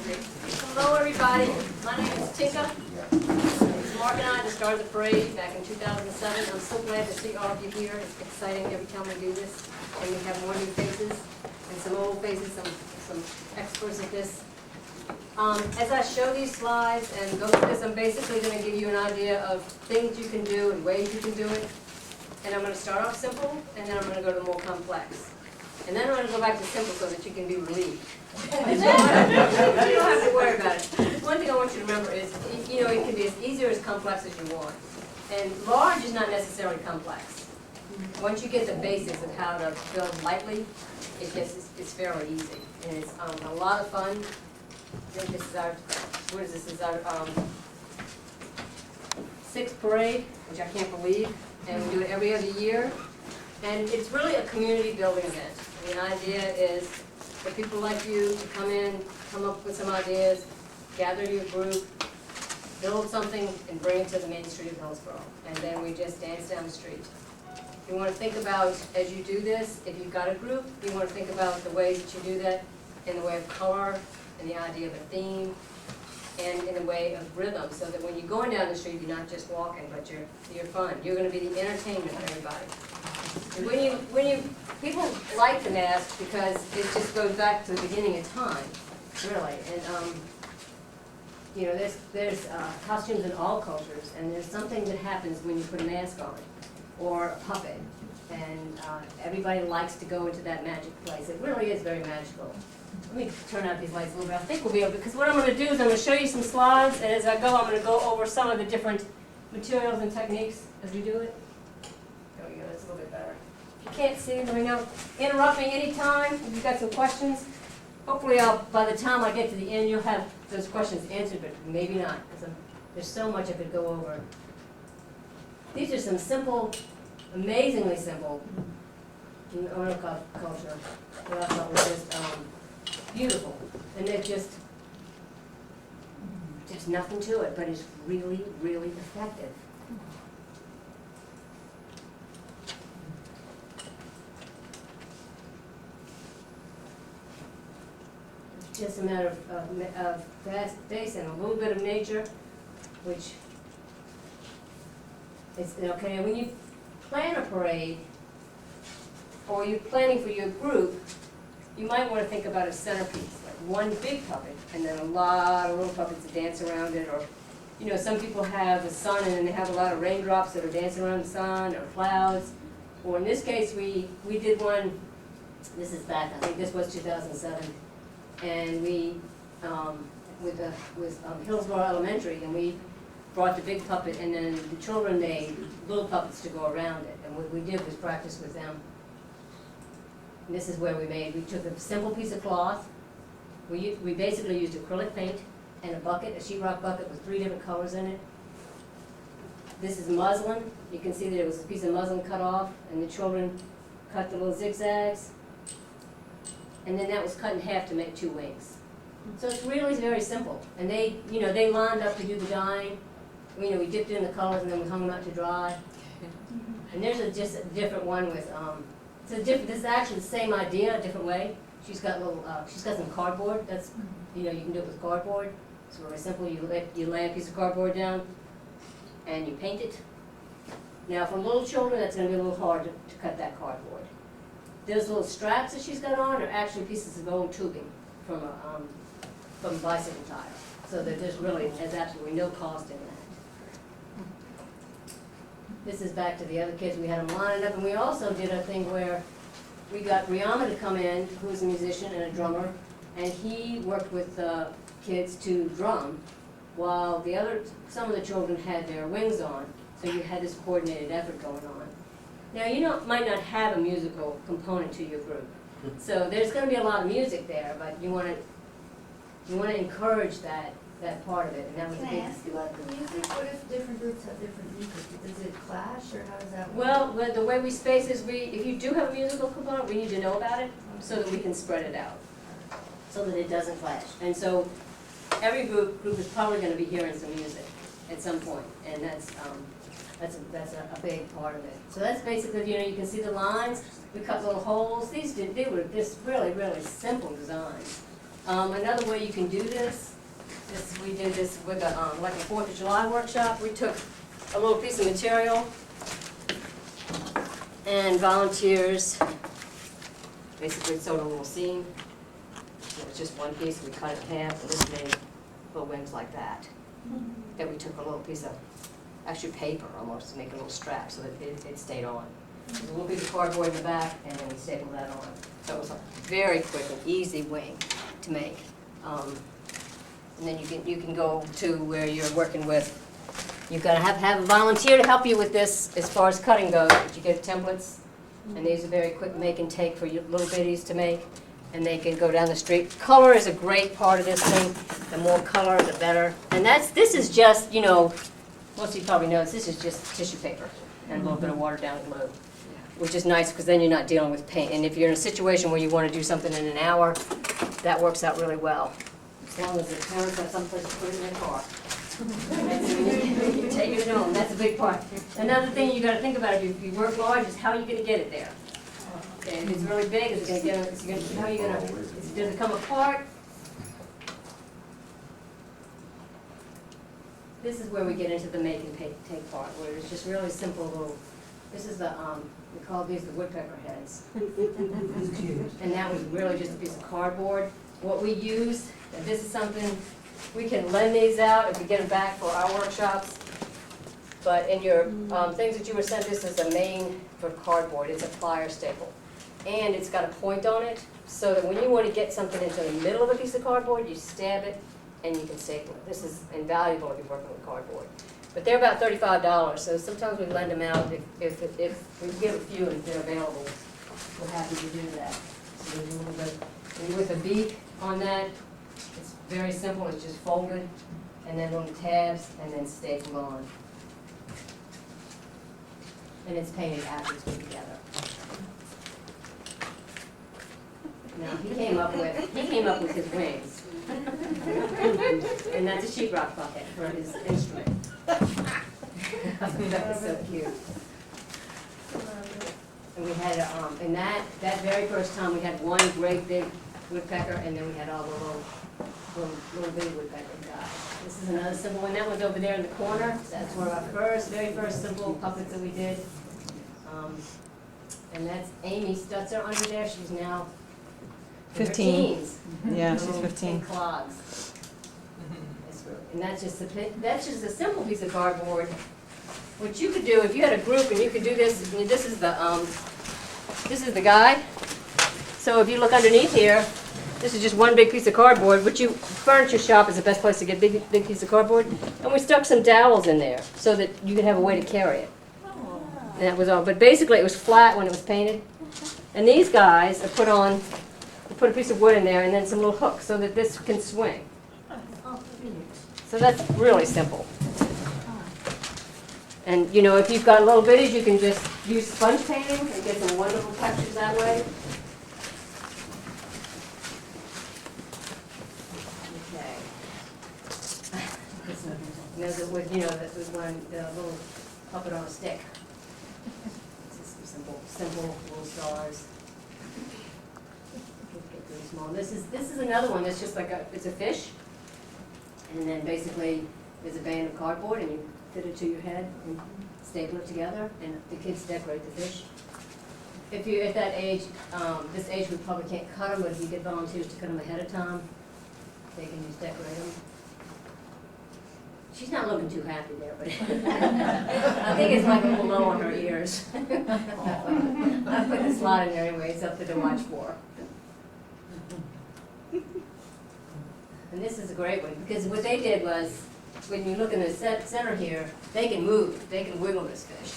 Hello, everybody. My name is Tinka. It's Mark and I that started the parade back in 2007. I'm so glad to see all of you here. It's exciting every time we do this, and we have more new faces and some old faces, some experts at this. As I show these slides and go through this, I'm basically going to give you an idea of things you can do and ways you can do it. And I'm going to start off simple, and then I'm going to go to more complex. And then I'm going to go back to simple so that you can be relieved. You don't have to worry about it. One thing I want you to remember is, you know, it can be as easy or as complex as you want. And large is not necessarily complex. Once you get the basics of how to build lightly, it's fairly easy. And it's a lot of fun. I think this is our, what is this? This is our 6th parade, which I can't believe. And we do it every other year. And it's really a community building event. And the idea is for people like you to come in, come up with some ideas, gather your group, build something, and bring it to the main street of Hillsborough. And then we just dance down the street. You want to think about, as you do this, if you've got a group, you want to think about the ways that you do that in the way of color, and the idea of a theme, and in a way of rhythm, so that when you're going down the street, you're not just walking, but you're fun. You're going to be the entertainment for everybody. And people like the mask because it just goes back to the beginning of time, really. And you know, there's costumes in all cultures, and there's something that happens when you put a mask on, or a puppet, and everybody likes to go into that magic place. It really is very magical. Let me turn out these lights a little bit. I think we'll be able to, because what I'm going to do is I'm going to show you some slides, and as I go, I'm going to go over some of the different materials and techniques as we do it. There we go, that's a little bit better. If you can't see, let me know. Interrupt me anytime if you've got some questions. Hopefully, by the time I get to the end, you'll have those questions answered, but maybe not, because there's so much I could go over. These are some simple, amazingly simple owner culture that I thought was just beautiful. And they're just, there's nothing to it, but it's really, really effective. It's just a matter of fast pace and a little bit of nature, which is okay. When you plan a parade, or you're planning for your group, you might want to think about a centerpiece, like one big puppet, and then a lot of little puppets that dance around it. Or, you know, some people have the sun, and then they have a lot of raindrops that are dancing around the sun, or clouds. Or in this case, we did one. This is back, I think this was 2007, and we with Hillsborough Elementary, and we brought the big puppet, and then the children made little puppets to go around it. And what we did was practice with them. And this is where we took a simple piece of cloth. We basically used acrylic paint and a bucket, a sheetrock bucket with 3 different colors in it. This is muslin. You can see that it was a piece of muslin cut off, and the children cut the little zigzags. And then that was cut in half to make 2 wings. So it's really very simple. And they lined up to do the dyeing. You know, we dipped in the colors and then we hung them out to dry. And there's just a different one with this is actually the same idea, a different way. She's got some cardboard. That's, you know, you can do it with cardboard. It's very simple. You lay a piece of cardboard down, and you paint it. Now, for little children, that's going to be a little hard to cut that cardboard. Those little straps that she's got on are actually pieces of old tubing from a bicycle tire. So there's absolutely no cost in that. This is back to the other kids. We had them lining up, and we also did a thing where we got Rihanna to come in, who's a musician and a drummer, and he worked with kids to drum, while some of the children had their wings on. So you had this coordinated effort going on. Now might not have a musical component to your group, so there's going to be a lot of music there, but you want to encourage that part of it. And that was Can I ask you about the music? What if different groups have different music? Does it clash, or how does that work? Well, the way we space is if you do have a musical component, we need to know about it so that we can spread it out, so that it doesn't clash. And so every group is probably going to be hearing some music at some point, and that's a big part of it. So that's basically, you can see the lines. We cut little holes. They were just really, really simple designs. Another way you can do this, we did this with like a 4th of July workshop. We took a little piece of material and volunteers basically sewed a little seam. It was just one piece, we cut it in half, and this made little wings like that. Then we took a little piece of, actually paper almost, to make a little strap so that it stayed on. There's a little piece of cardboard in the back, and then we stapled that on. So it was a very quick and easy wing to make. And then you can go to where you're working with, you've got to have a volunteer to help you with this as far as cutting goes. But you get templates, and these are very quick make and take for you little bitties to make, and they can go down the street. Color is a great part of this thing. The more color, the better. And this is just, you know, most of you probably know this is just tissue paper and a little bit of watered down glue, which is nice because then you're not dealing with paint. And if you're in a situation where you want to do something in an hour, that works out really well. As long as the parents have someplace to put it in their car. You take it home, that's a big part. Another thing you got to think about if you work large is how are you going to get it there. Okay, if it's really big, is it going to get? How are you going to? Does it come apart? This is where we get into the make and take part, where it's just really simple little. This is the we call these the woodpecker heads, and that was really just a piece of cardboard. What we use, and this is something we can lend these out if we get them back for our workshops. But in your things that you were sent, this is the main for cardboard. It's a plier staple. And it's got a point on it, so that when you want to get something into the middle of a piece of cardboard, you stab it and you can staple it. This is invaluable if you're working with cardboard. But they're about $35, so sometimes we lend them out if we give a few and if they're available. We're happy to do that. So there's a little bit, and with a beak on that, it's very simple. It's just folded, and then little tabs, and then stapled on. And it's painted after it's put together. Now he came up with his wings, and that's a sheetrock bucket for his instrument. That was so cute. And we had and that very first time we had one great big woodpecker, and then we had all the little bitty woodpecker guys. This is another simple one. That one's over there in the corner. That's one of our very first simple puppets that we did. And that's Amy Stutzer under there. She's now 15. Yeah, she's 15. In clogs. And that's just a simple piece of cardboard. What you could do if you had a group and you could do this. This is the guy. So if you look underneath here, this is just one big piece of cardboard. Furniture shop is the best place to get big piece of cardboard. And we stuck some dowels in there so that you could have a way to carry it. And that was all. But basically, it was flat when it was painted. And these guys are put a piece of wood in there and then some little hooks so that this can swing. So that's really simple. And you know, if you've got little bitties, you can just use sponge painting and get some wonderful textures that way. Okay. That was one the little puppet on a stick. Just some simple little stars. Get really small. This is another one that's just like it's a fish. And then basically there's a band of cardboard and you fit it to your head and staple it together, and the kids decorate the fish. If you're at that age, this age we probably can't cut them, but if you get volunteers to cut them ahead of time, they can just decorate them. She's not looking too happy there, but I think it's like a little low on her ears. I put the slot in there anyway, it's up to the watch for. And this is a great one, because what they did was, when you look in the center here, they can move, they can wiggle this fish,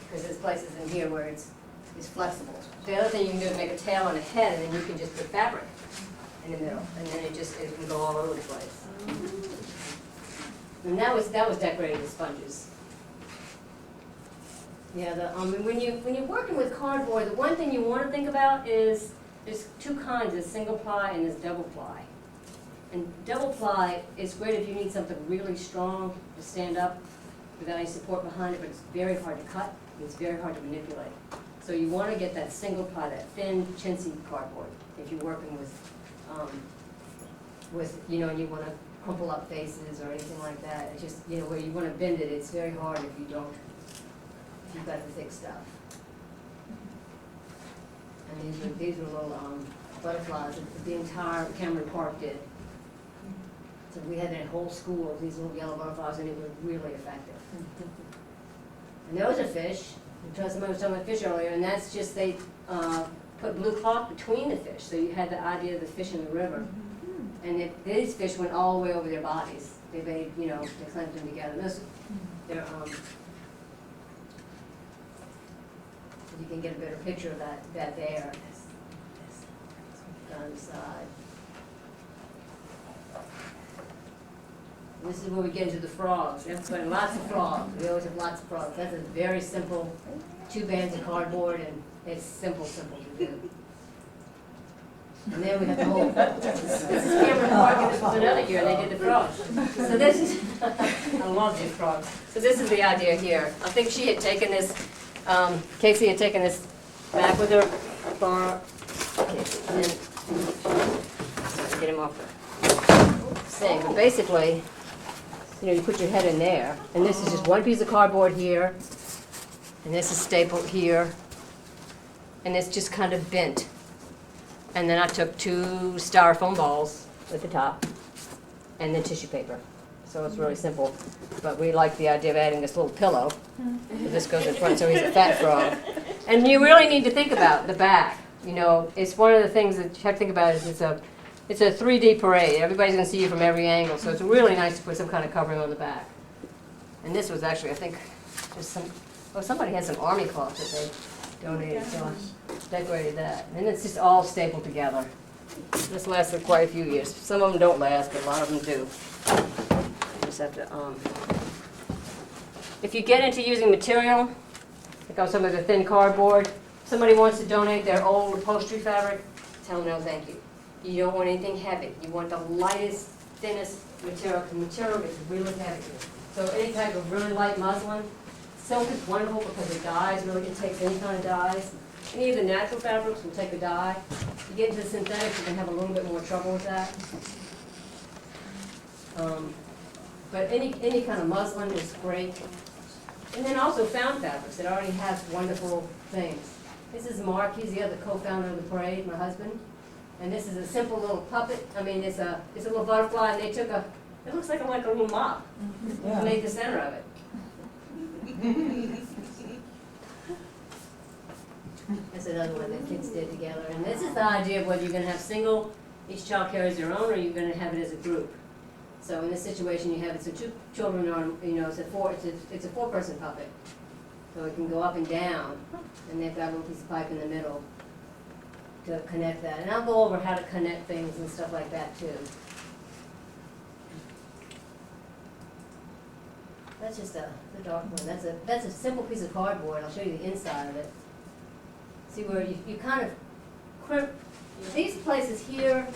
because there's places in here where it's flexible. The other thing you can do is make a tail and a head, and then you can just put fabric in the middle, and then it can go all over the place. And that was decorated with sponges. Yeah, when you're working with cardboard, the one thing you want to think about is there's two kinds: there's single ply and there's double ply. And double ply is great if you need something really strong to stand up without any support behind it, but it's very hard to cut and it's very hard to manipulate. So you want to get that single ply, that thin, chintzy cardboard if you're working with with, you know, and you wanna crumple up faces or anything like that. It's just, you know, where you wanna bend it, it's very hard if you've got the thick stuff. And these were little butterflies that the entire Cameron Park did. So we had a whole school of these little yellow butterflies, and it was really effective. And there was a fish. Somebody was talking about fish earlier, and that's just they put blue cloth between the fish, so you had the idea of the fish in the river. And these fish went all the way over their bodies. They made, you know, they clamped them together. They're you can get a better picture of that there. On the side. This is where we get into the frogs. We have to put in lots of frogs. We always have lots of frogs. That's a very simple 2 bands of cardboard, and it's simple to do. And then we have the whole, this is Cameron Park, and this was another year, they did the frogs. So this is, I love these frogs. So this is the idea here. I think she had taken this, Casey had taken this back with her bar. Casey, and then, so get him off the thing. But basically, you know, you put your head in there, and this is just one piece of cardboard here, and this is stapled here, and it's just kind of bent. And then I took 2 styrofoam balls at the top, and then tissue paper. So it's really simple. But we like the idea of adding this little pillow. So this goes in front, so he's a fat frog. And you really need to think about the back. You know, it's one of the things that you have to think about is it's a 3D parade. Everybody's going to see you from every angle, so it's really nice to put some kind of covering on the back. And this was actually, I think, just somebody had some army cloth that they donated, so I decorated that. And it's just all stapled together. This lasted quite a few years. Some of them don't last, but a lot of them do. You just have to, if you get into using material, like on some of the thin cardboard, somebody wants to donate their old upholstery fabric, tell them no thank you. You don't want anything heavy. You want the lightest, thinnest material. The material gets really heavy. So any type of really light muslin. Silk is wonderful because it dyes, really it takes any kind of dyes. Any of the natural fabrics will take a dye. You get into the synthetics, you can have a little bit more trouble with that. But any kind of muslin is great. And then also found fabrics that already have wonderful things. This is Mark, he's the other co-founder of the parade, my husband. And this is a simple little puppet. I mean, it's a little butterfly, and they took it looks like a little mop. And made the center of it. That's another one that kids did together. And this is the idea of whether you're going to have single, each child carries their own, or you're going to have it as a group. So in this situation, you have it so 2 children are, you know, it's a 4-person puppet. So it can go up and down, and they've got a little piece of pipe in the middle to connect that. And I'll go over how to connect things and stuff like that too. That's just the dark one. That's a simple piece of cardboard. I'll show you the inside of it. See where you kind of crimp these places here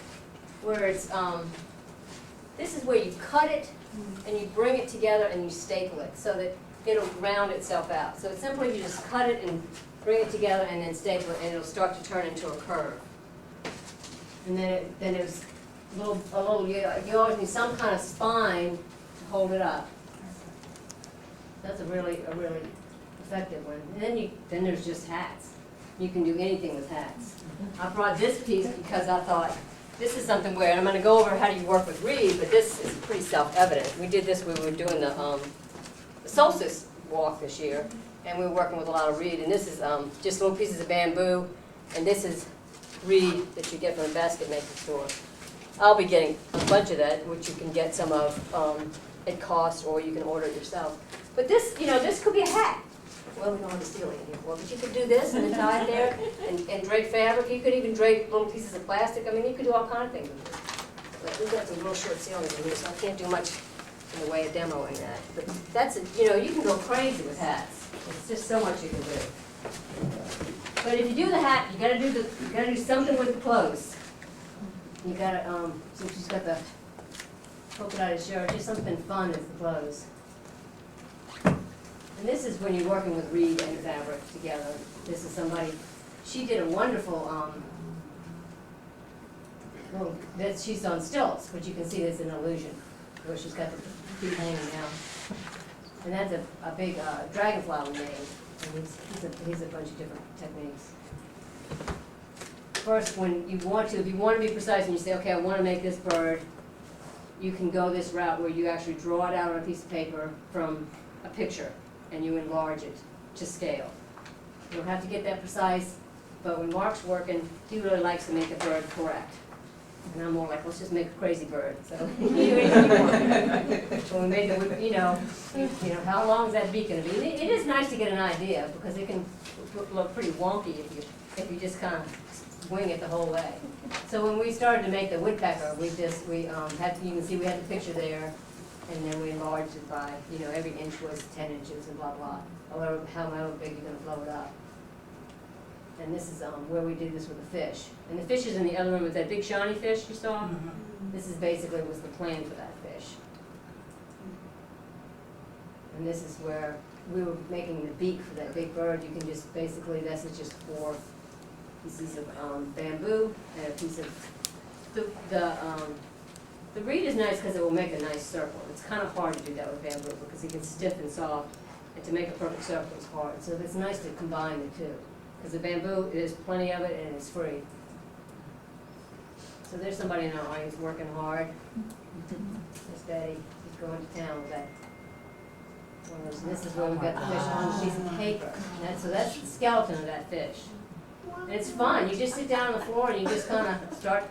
where it's this is where you cut it and you bring it together and you staple it so that it'll round itself out. So it's simply you just cut it and bring it together and then staple it, and it'll start to turn into a curve. And then there's you always need some kind of spine to hold it up. That's a really effective one. And then there's just hats. You can do anything with hats. I brought this piece because I thought this is something where, and I'm going to go over how do you work with reed, but this is pretty self-evident. We did this when we were doing the solstice walk this year, and we were working with a lot of reed. And this is just little pieces of bamboo, and this is reed that you get from a basket making store. I'll be getting a bunch of that, which you can get some of at cost, or you can order it yourself. But this, you know, this could be a hat. Well, we don't have a ceiling in here, but you could do this and then tie it there and drape fabric. You could even drape little pieces of plastic. I mean, you could do all kinds of things with this. But we've got some real short ceilings in here, so I can't do much in the way of demoing that. But that's, you know, you can go crazy with hats. It's just so much you can do. But if you do the hat, you gotta do something with the clothes. You gotta, so she's got the polka dotted shirt, just something fun with the clothes. And this is when you're working with reed and fabric together. This is somebody, she did a wonderful little, that she's on stilts, but you can see there's an illusion, where she's got the feet hanging down. And that's a big dragonfly we made, and he's a bunch of different techniques. First, when you want to, if you want to be precise and you say, okay, I want to make this bird, you can go this route where you actually draw it out on a piece of paper from a picture, and you enlarge it to scale. You don't have to get that precise, but when Mark's working, he really likes to make a bird correct. And I'm more like, let's just make a crazy bird, so you do anything you want. So we made the, you know, how long is that beak gonna be? And it is nice to get an idea, because it can look pretty wonky if you just kind of wing it the whole way. So when we started to make the woodpecker, we had, you can see we had the picture there, and then we enlarged it by, you know, every inch was 10 inches and blah, blah. However, however big you're gonna blow it up. And this is where we did this with the fish. And the fish is in the other room with that big shiny fish you saw. This is basically was the plan for that fish. And this is where we were making the beak for that big bird. You can just basically, this is just 4 pieces of bamboo and a piece of the reed is nice because it will make a nice circle. It's kind of hard to do that with bamboo because it gets stiff and soft, and to make a perfect circle is hard. So it's nice to combine the two. Because the bamboo, there's plenty of it and it's free. So there's somebody in our audience working hard. Miss Betty, she's going to town with that. And this is where we've got the fish on a piece of paper. So that's the skeleton of that fish. And it's fun. You just sit down on the floor and you just kind of start,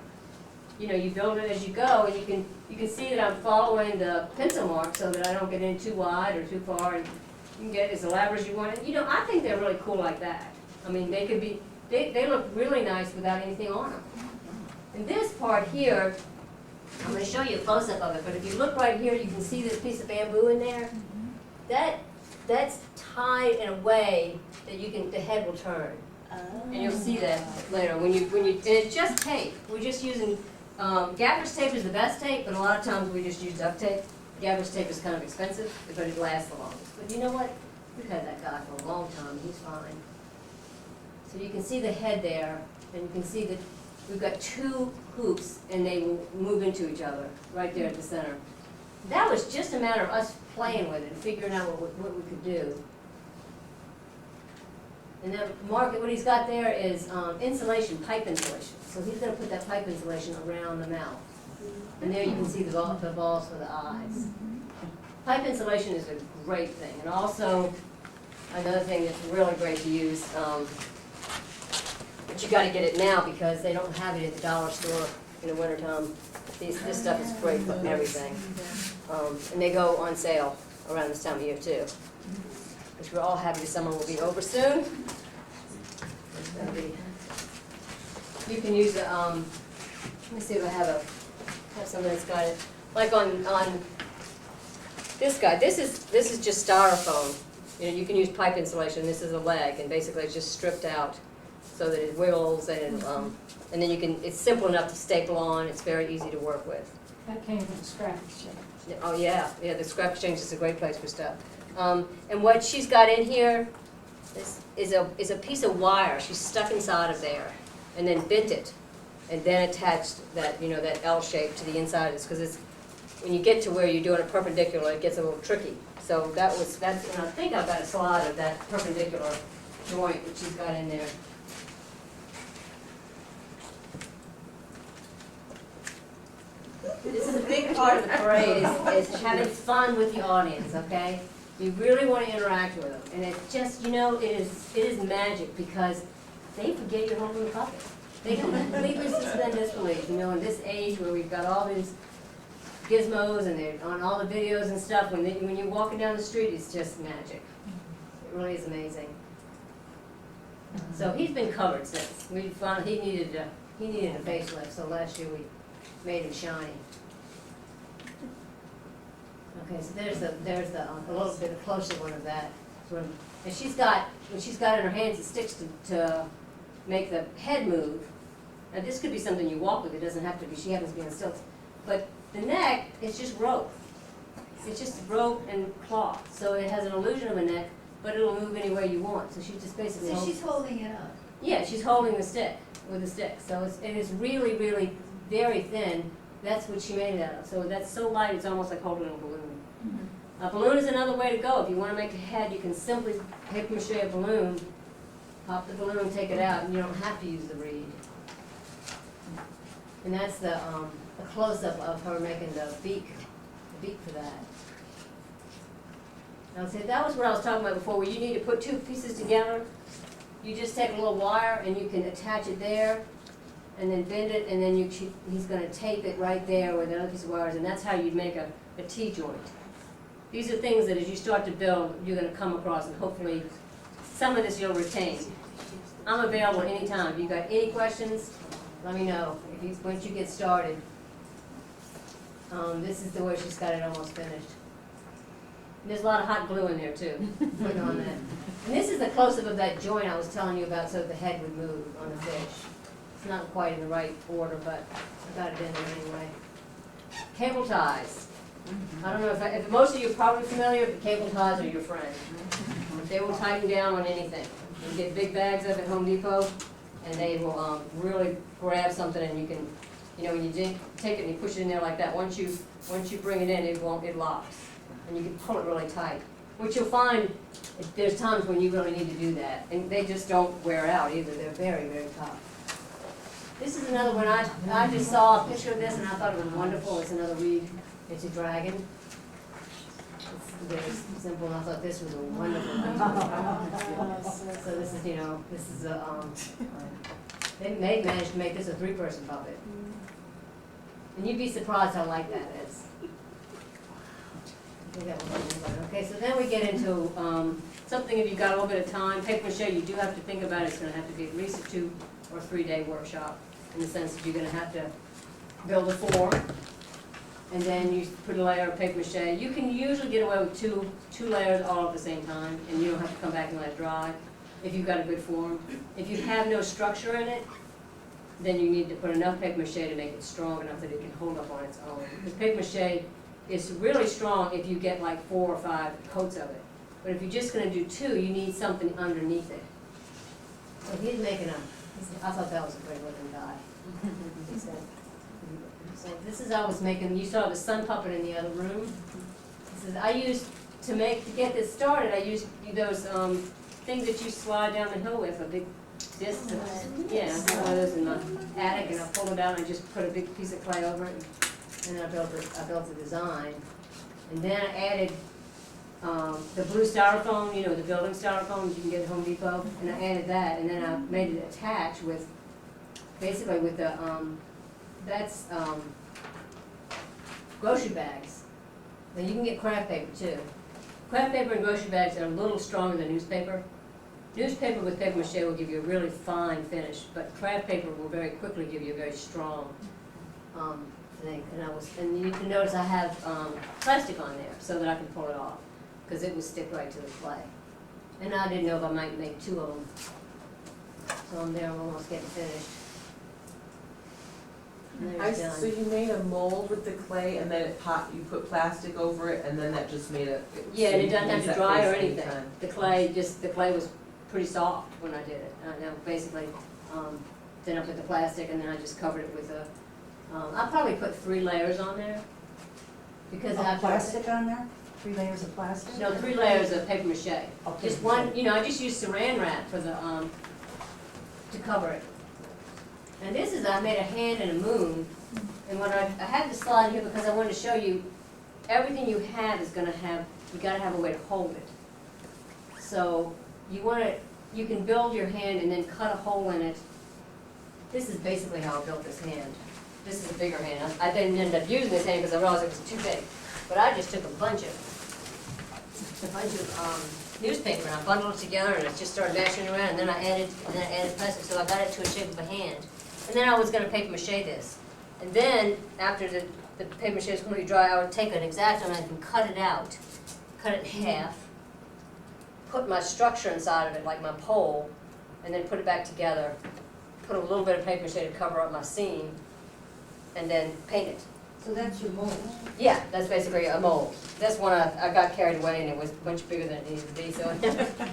you know, you build it as you go, and you can see that I'm following the pencil mark so that I don't get in too wide or too far, and you can get as elaborate as you want. And, you know, I think they're really cool like that. I mean, they could be, they look really nice without anything on them. And this part here, I'm going to show you a close-up of it, but if you look right here, you can see this piece of bamboo in there. That's tied in a way that you can, the head will turn. And you'll see that later. And it's just tape. We're just using, gaffer's tape is the best tape, but a lot of times we just use duct tape. Gaffer's tape is kind of expensive, but it lasts the longest. But you know what? We've had that guy for a long time, he's fine. So you can see the head there, and you can see that we've got 2 hoops, and they will move into each other, right there at the center. That was just a matter of us playing with it and figuring out what we could do. And then Mark, what he's got there is insulation, pipe insulation. So he's going to put that pipe insulation around the mouth. And there you can see the balls for the eyes. Pipe insulation is a great thing. And also, another thing that's really great to use, but you got to get it now because they don't have it at the dollar store in the wintertime. This stuff is great for everything. And they go on sale around this time of year too. Which we're all happy the summer will be over soon. It's gonna be, you can use the, let me see if I have something that's got it. Like on this guy, this is just styrofoam. You know, you can use pipe insulation. This is a leg, and basically it's just stripped out so that it wiggles, and then you can. It's simple enough to staple on. It's very easy to work with. That came from scrap exchange. Oh yeah, the scrap exchange is a great place for stuff. And what she's got in here is a piece of wire. She's stuck inside of there, and then bent it, and then attached that, you know, that L shape to the inside of this, because it's when you get to where you're doing a perpendicular, it gets a little tricky. So that's, and I think I've got a slide of that perpendicular joint that she's got in there. This is a big part of the parade, is having fun with the audience, okay? You really want to interact with them. And it's just, you know, it is magic because they forget you're holding the puppet. They completely suspend disbelief, you know, in this age where we've got all these gizmos and they're on all the videos and stuff, when you're walking down the street, it's just magic. It really is amazing. So he's been covered since. We found he needed a facelift, so last year we made him shiny. Okay, so there's a little bit of closer one of that. And when she's got in her hands, it sticks to make the head move. Now this could be something you walk with. It doesn't have to be. She happens to be on stilts. But the neck is just rope. It's just rope and cloth. So it has an illusion of a neck, but it'll move any way you want. So she just basically. So she's holding it up. Yeah, she's holding the stick with a stick. So it is really, really very thin, that's what she made it out of. So that's so light, it's almost like holding a balloon. A balloon is another way to go. If you want to make a head, you can simply paper mache a balloon, pop the balloon, take it out, and you don't have to use the reed. And that's the a close-up of her making the beak for that. Now, see, that was what I was talking about before, where you need to put two pieces together. You just take a little wire and you can attach it there, and then bend it, and then he's going to tape it right there with another piece of wires, and that's how you make a T-joint. These are things that as you start to build, you're going to come across, and hopefully some of this you'll retain. I'm available anytime. If you've got any questions, let me know. Once you get started. This is the way she's got it almost finished. And there's a lot of hot glue in there too, putting on that. And this is the close-up of that joint I was telling you about, so the head would move on the fish. It's not quite in the right order, but I got it in there anyway. Cable ties. I don't know if most of you are probably familiar, but cable ties are your friend. They will tighten down on anything. You get big bags of at Home Depot, and they will really grab something, and you can, when you take it and you push it in there like that, once you bring it in, it locks, and you can pull it really tight. Which you'll find, there's times when you really need to do that, and they just don't wear out either. They're very, very tough. This is another one. I just saw a picture of this, and I thought it was wonderful. It's another reed. It's a dragon. It's very simple, and I thought this was a wonderful thing. So this is, this is a, they managed to make this a 3-person puppet. And you'd be surprised how light that is. I think that was okay, so then we get into something, if you've got a little bit of time, paper mache, you do have to think about it. It's going to have to be at least a 2 or 3 day workshop, in the sense that you're going to have to build a form, and then you put a layer of paper mache. You can usually get away with two layers all at the same time, and you don't have to come back and let it dry if you've got a good form. If you have no structure in it, then you need to put enough paper mache to make it strong enough that it can hold up on its own. Because paper mache is really strong if you get like 4 or 5 coats of it. But if you're just going to do 2, you need something underneath it. So he's making I thought that was a great looking guy. So this is I was making, you saw the sun puppet in the other room. This is, to get this started, I used those things that you slide down the hill with, a big disc. Yeah, I had one of those in my attic, and I pulled it out and I just put a big piece of clay over it, and then I built a design. And then I added the blue styrofoam, the building styrofoam you can get at Home Depot, and I added that, and then I made it attach with, basically with the, that's grocery bags. Now you can get craft paper too. Craft paper and grocery bags are a little stronger than newspaper. Newspaper with paper mache will give you a really fine finish, but craft paper will very quickly give you a very strong thing. And you can notice I have plastic on there so that I can pull it off, because it will stick right to the clay. And I didn't know if I might make 2 of them. So I'm there, I'm almost getting finished. So you made a mold with the clay, and then you put plastic over it, and then that just made it. Yeah, and it doesn't have to dry or anything. Anytime. The clay was pretty soft when I did it. And I basically, then I put the plastic, and then I just covered it with a, I probably put 3 layers on there. Because after plastic on there? 3 layers of plastic? No, 3 layers of paper mache. Okay. Just one, I just used saran wrap for the, to cover it. And this is, I made a hand and a moon, and when I had the slide here because I wanted to show you, everything you have is gonna have, you gotta have a way to hold it. So, you can build your hand and then cut a hole in it. This is basically how I built this hand. This is a bigger hand. I didn't end up using this hand because I realized it was too big. But I just took a bunch of newspaper, and I bundled it together, and I just started mashing it around, and then I added plastic, so I got it to a shape of a hand. And then I was going to paper mache this. And then, after the paper mache was completely dry, I would take an X-Acto knife and cut it out, cut it in half, put my structure inside of it, like my pole, and then put it back together, put a little bit of paper mache to cover up my seam, and then paint it. So that's your mold? Yeah, that's basically a mold. This one I got carried away, and it was much bigger than it needed to be, so it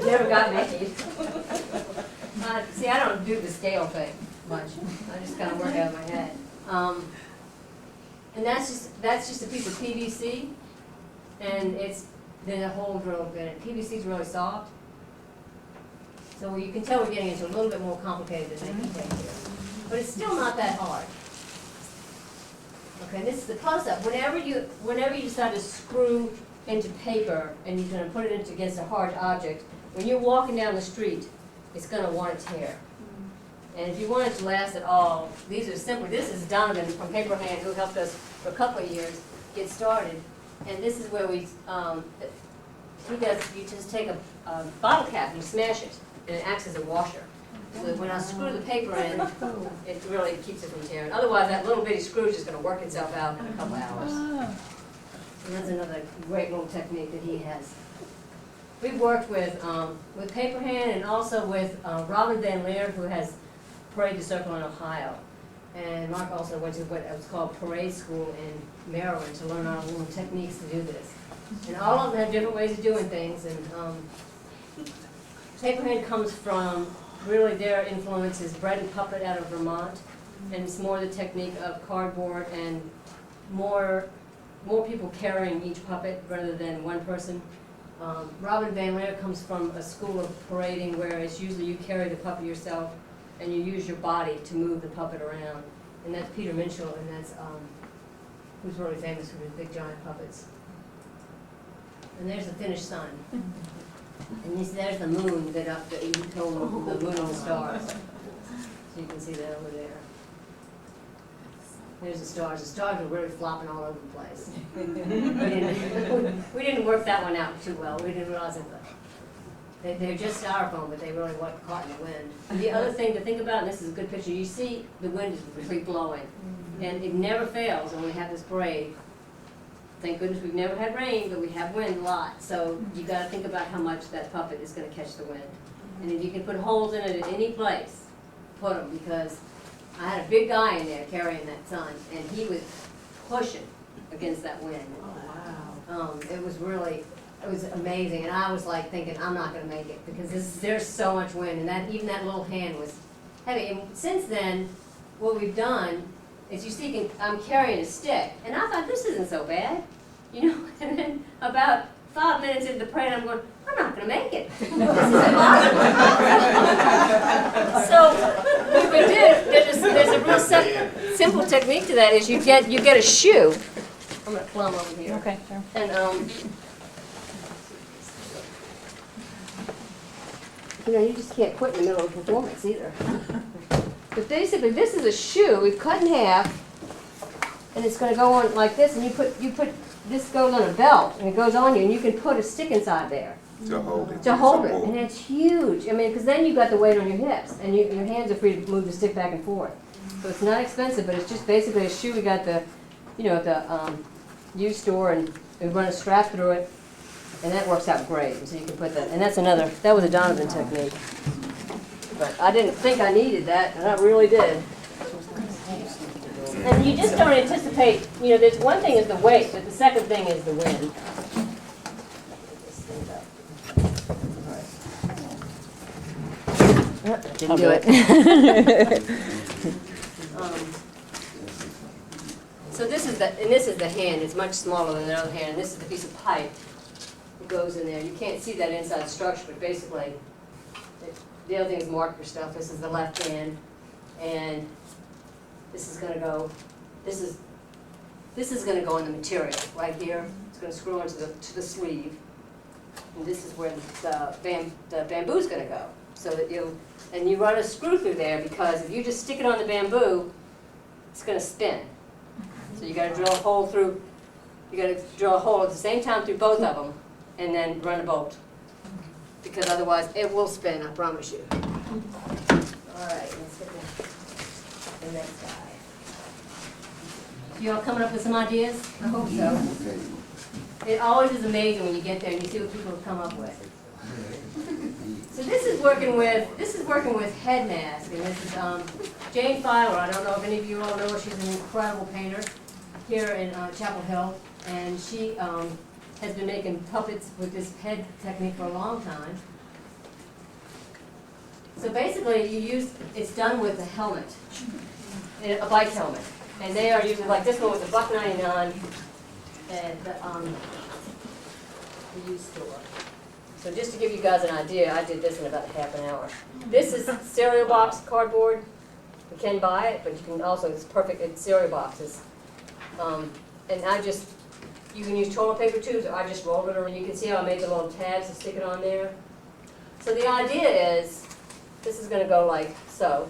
never got made. See, I don't do the scale thing much. I just kind of work out of my head. And that's just a piece of PVC, and there's a hole drilled in it. PVC is really soft. So you can tell we're getting into a little bit more complicated than they can take here. But it's still not that hard. Okay, this is the close-up. Whenever you decide to screw into paper and you're going to put it against a hard object, when you're walking down the street, it's going to want to tear. And if you want it to last at all, this is Donovan from Paper Hand, who helped us for a couple of years get started. And this is where you just take a bottle cap and you smash it, and it acts as a washer. So that when I screw the paper in, it really keeps it from tearing. Otherwise, that little bitty screw is just going to work itself out in a couple hours. And that's another great little technique that he has. We've worked with Paper Hand and also with Robin Van Leer, who has Parade the Circle in Ohio. And Mark also went to what was called Parade School in Maryland to learn all the little techniques to do this. And all of them have different ways of doing things. And Paper Hand comes from, really their influence is bread and puppet out of Vermont. And it's more the technique of cardboard and more people carrying each puppet rather than one person. Robin Van Leer comes from a school of parading where it's usually you carry the puppet yourself and you use your body to move the puppet around. And that's Peter Minshall, and that's who's really famous for his big giant puppets. And there's the finished sun. And there's the moon that you told them, the moon and the stars. So you can see that over there. There's the stars. The stars are really flopping all over the place. We didn't work that one out too well. We didn't realize it. They're just styrofoam, but they really weren't caught in the wind. And the other thing to think about, and this is a good picture, you see the wind is really blowing. And it never fails when we have this parade. Thank goodness we've never had rain, but we have wind a lot. So you got to think about how much that puppet is going to catch the wind. And if you can put holes in it at any place, put them, because I had a big guy in there carrying that sun, and he was pushing against that wind. Oh, wow. It was amazing, and I was like thinking, I'm not going to make it, because there's so much wind, and even that little hand was heavy. And since then, what we've done is, you see, I'm carrying a stick, and I thought, this isn't so bad, you know, and then about 5 minutes into the parade, I'm going, I'm not going to make it. This is impossible. So what we did, there's a real simple technique to that, is you get a shoe. I'm going to plumb over here. Okay, sure. And you just can't quit in the middle of a performance either. But basically, this is a shoe we've cut in half, and it's going to go on like this. And you put this goes on a belt, and it goes on you, and you can put a stick inside there To hold it. to hold it, and it's huge. I mean, because then you've got the weight on your hips, and your hands are free to move the stick back and forth. So it's not expensive, but it's just basically a shoe we got the used store, and we run a strap through it. And that works out great, and so you can put that, and that was a Donovan technique. But I didn't think I needed that, and I really did. And you just don't anticipate, there's one thing is the weight, but the second thing is the wind. Didn't do it. So this is the hand. It's much smaller than the other hand, and this is the piece of pipe. Goes in there. You can't see that inside structure, but basically, the other thing is marker stuff. This is the left hand, and this is going to go. This is going to go in the material right here. It's going to screw into the sleeve, and this is where the bamboo is going to go. So that you run a screw through there, because if you just stick it on the bamboo, it's going to spin. So you got to drill a hole through. You got to drill a hole at the same time through both of them, and then run a bolt, because otherwise it will spin, I promise you. All right, let's get the next guy. You all coming up with some ideas? I hope so. It always is amazing when you get there and you see what people have come up with. So this is working with head mask, and this is Jane Filer. I don't know if any of you all know her. She's an incredible painter here in Chapel Hill, and she has been making puppets with this head technique for a long time. So basically, it's done with a helmet, a bike helmet. And they are usually, like this one was $1.99 at the used store. So just to give you guys an idea, I did this in about half an hour. This is cereal box cardboard. You can buy it, but you can also, it's perfect, it's cereal boxes. And you can use toilet paper tubes, or I just rolled it around. You can see how I made the little tabs to stick it on there. So the idea is, this is gonna go like so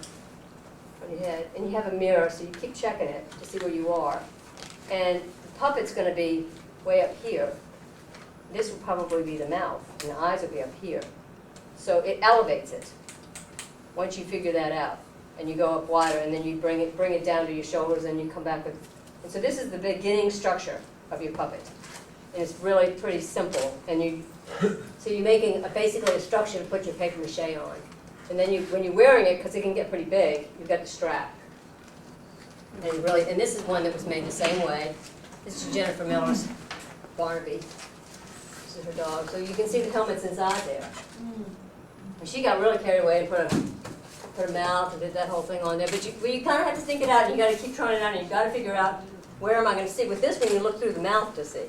on your head, and you have a mirror, so you keep checking it to see where you are. And the puppet's gonna be way up here. This will probably be the mouth, and the eyes will be up here. So it elevates it, once you figure that out. And you go up wider, and then you bring it down to your shoulders, and you come back with, and so this is the beginning structure of your puppet. And it's really pretty simple, and so you're making basically a structure to put your paper mache on. And then when you're wearing it, because it can get pretty big, you've got the strap. And this is one that was made the same way. This is Jennifer Miller's Barnaby. This is her dog. So you can see the helmets inside there. And she got really carried away and put her mouth and did that whole thing on there. But you kind of have to think it out, and you got to keep trying it out, and you got to figure out where am I going to see. With this one, you look through the mouth to see.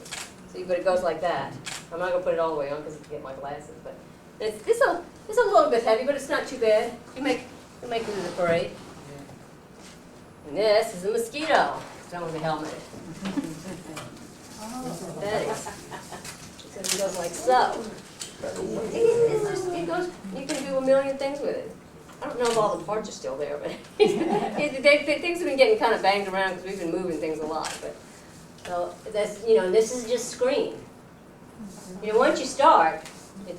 See, but it goes like that. I'm not going to put it all the way on because I can get my glasses. But it's a little bit heavy, but it's not too bad. You make it to the parade. And this is a mosquito. It's on the helmet. That is. So it goes like so. It goes. You can do a million things with it. I don't know if all the parts are still there, but things have been getting kind of banged around because we've been moving things a lot. But so that's this is just screen. Once you start, the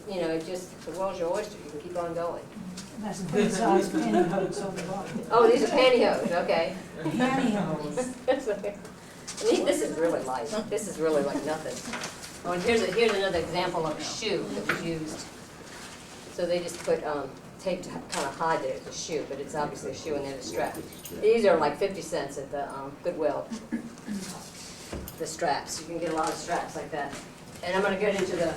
world's your oyster. You can keep on going. And that's queen size pantyhose over the bottom. Oh, these are pantyhose. Okay. Pantyhose. This is really light. This is really like nothing. Oh, and here's another example of a shoe that was used. So they just put tape to kind of hide that it's a shoe, but it's obviously a shoe and then a strap. These are like 50 cents at the Goodwill. The straps. You can get a lot of straps like that. And I'm going to get into the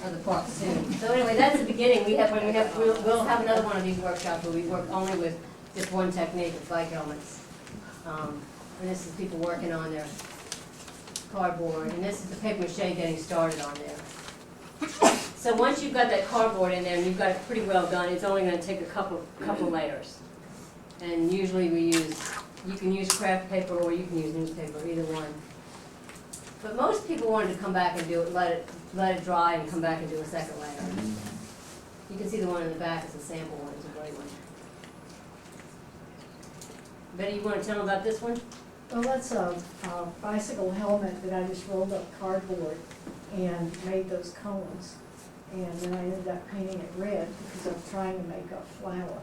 other parts soon. So anyway, that's the beginning. We'll have another one of these workshops where we work only with just one technique with bike helmets. And this is people working on their cardboard, and this is the paper mache getting started on there. So once you've got that cardboard in there and you've got it pretty well done, it's only going to take a couple layers. And usually you can use craft paper or you can use newspaper, either one. But most people wanted to come back and do it, let it dry and come back and do a second layer. You can see the one in the back is a sample one, it's a great one. Betty, you want to tell them about this one? Well, that's a bicycle helmet that I just rolled up cardboard and made those cones. And then I ended up painting it red because I'm trying to make a flower.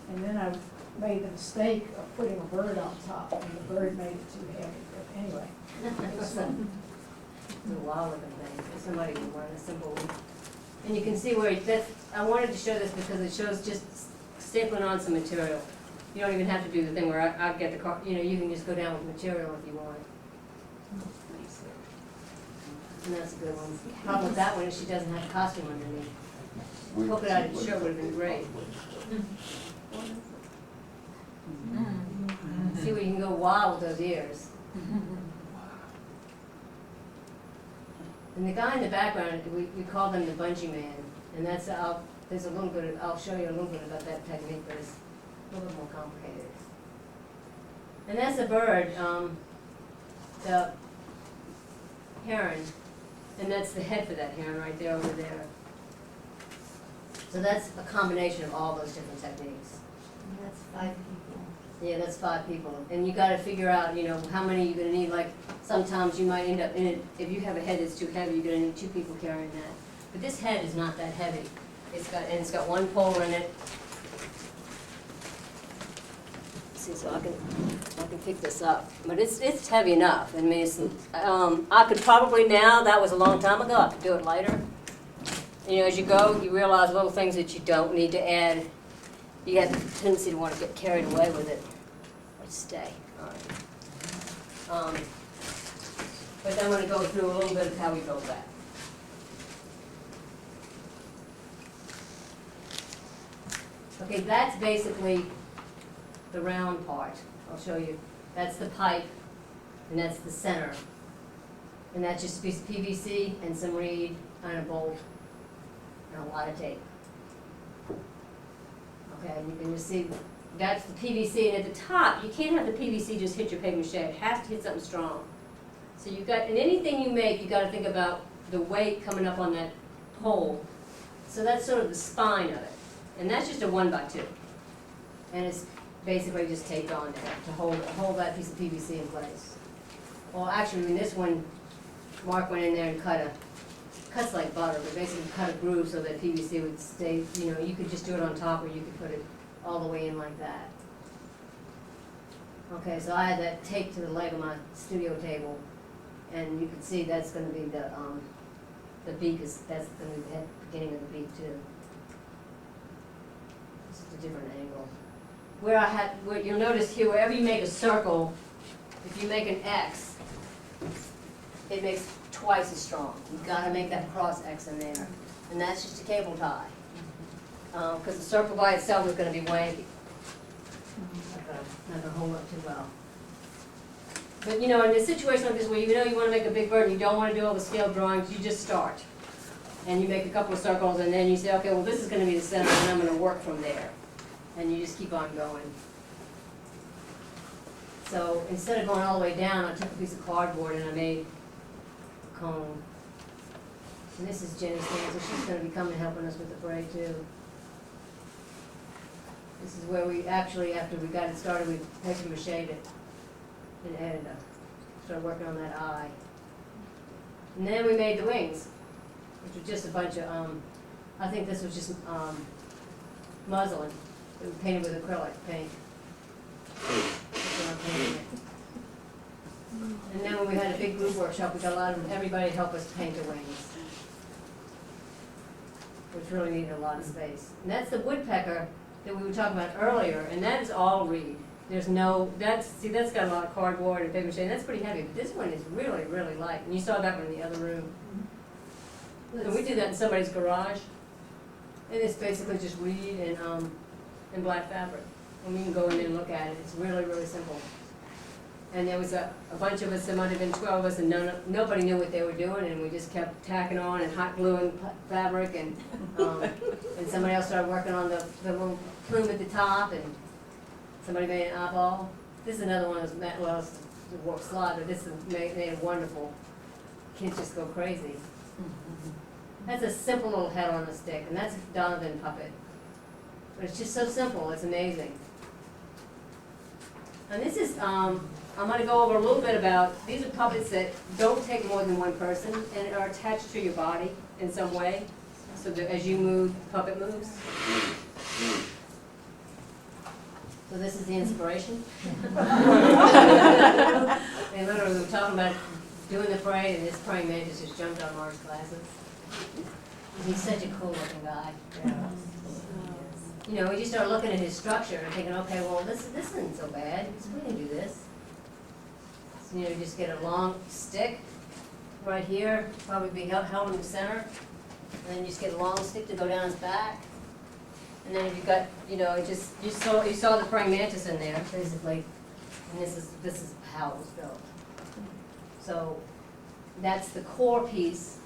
And then I made the mistake of putting a bird on top, and the bird made it too heavy. But anyway, It's a wild looking thing. If somebody can run a simple one. And you can see where I wanted to show this because it shows just stapling on some material. You don't even have to do the thing where I get the car, you can just go down with material if you want. And that's a good one. The problem with that one is she doesn't have a costume underneath. Polka dotted shirt would have been great. See where you can go wild with those ears. And the guy in the background, we call them the bungee man. And that's, I'll show you a little bit about that technique, but it's a little bit more complicated. And that's a bird, the heron. And that's the head for that heron right there over there. So that's a combination of all those different techniques. And that's 5 people. Yeah, that's 5 people. And you gotta figure out, how many you're gonna need. Like, sometimes you might end up in it, if you have a head that's too heavy, you're gonna need 2 people carrying that. But this head is not that heavy. It's got 1 pole in it. Let's see, so I can pick this up. But it's heavy enough. I mean, I could probably now, that was a long time ago, I could do it lighter. As you go, you realize little things that you don't need to add. You have the tendency to want to get carried away with it. Let's stay. All right. But then I'm going to go through a little bit of how we build that. Okay, that's basically the round part. I'll show you. That's the pipe, and that's the center. And that's just a piece of PVC and some reed and a bolt and a lot of tape. Okay, and you can just see, that's the PVC, and at the top, you can't have the PVC just hit your paper mache. It has to hit something strong. So you've got, in anything you make, you gotta think about the weight coming up on that pole. So that's sort of the spine of it. And that's just a 1x2. And it's basically just taped on there to hold that piece of PVC in place. Well, actually, in this one, Mark went in there and cuts like butter, but basically cut a groove so that PVC would stay, you know, you could just do it on top or you could put it all the way in like that. Okay, so I had that taped to the leg of my studio table, and you can see that's gonna be the beak that's gonna be the beginning of the beak too. This is a different angle. Where you'll notice here, wherever you make a circle, if you make an X, it makes twice as strong. You've got to make that cross X in there. And that's just a cable tie. Because the circle by itself is going to be wanky. Not going to hold up too well. But you know, in a situation like this where you know you want to make a big bird and you don't want to do all the scale drawings, you just start. And you make a couple of circles and then you say, okay, well this is going to be the center and I'm going to work from there. And you just keep on going. So instead of going all the way down, I took a piece of cardboard and I made a cone. And this is Jenny Stanza. She's going to be coming helping us with the parade too. This is where we actually, after we got it started, we paper mached it and added started working on that eye. And then we made the wings, which was just a bunch of, I think this was just muslin. It was painted with acrylic paint. That's what I'm painting it. And then when we had a big group workshop, we got a lot of everybody to help us paint the wings, which really needed a lot of space. And that's the woodpecker that we were talking about earlier, and that is all reed. There's no, that's got a lot of cardboard and paper mache, and that's pretty heavy, but this one is really, really light. And you saw that one in the other room. And we did that in somebody's garage. And it's basically just reed and black fabric. And we can go in there and look at it. It's really, really simple. And there was a bunch of us, there might have been 12 of us, and nobody knew what they were doing, and we just kept tacking on and hot gluing fabric, and somebody else started working on the little plume at the top, and somebody made an eyeball. This is another one of those, well, it's a warp slide, but this is made it wonderful. Kids just go crazy. That's a simple little head on a stick, and that's a Donovan puppet. But it's just so simple, it's amazing. And this is, I'm going to go over a little bit about, these are puppets that don't take more than one person and are attached to your body in some way, so that as you move, the puppet moves. So this is the inspiration. And literally, we were talking about doing the parade, and this praying mantis just jumped on Mark's glasses. He's such a cool looking guy. Yeah. You know, we just started looking at his structure and thinking, okay, well, this isn't so bad. We can do this. So, you know, you just get a long stick right here, probably be held in the center. And then you just get a long stick to go down his back. And then if you've got, you know, it just, you saw the praying mantis in there, basically. And this is how it was built. So that's the core piece.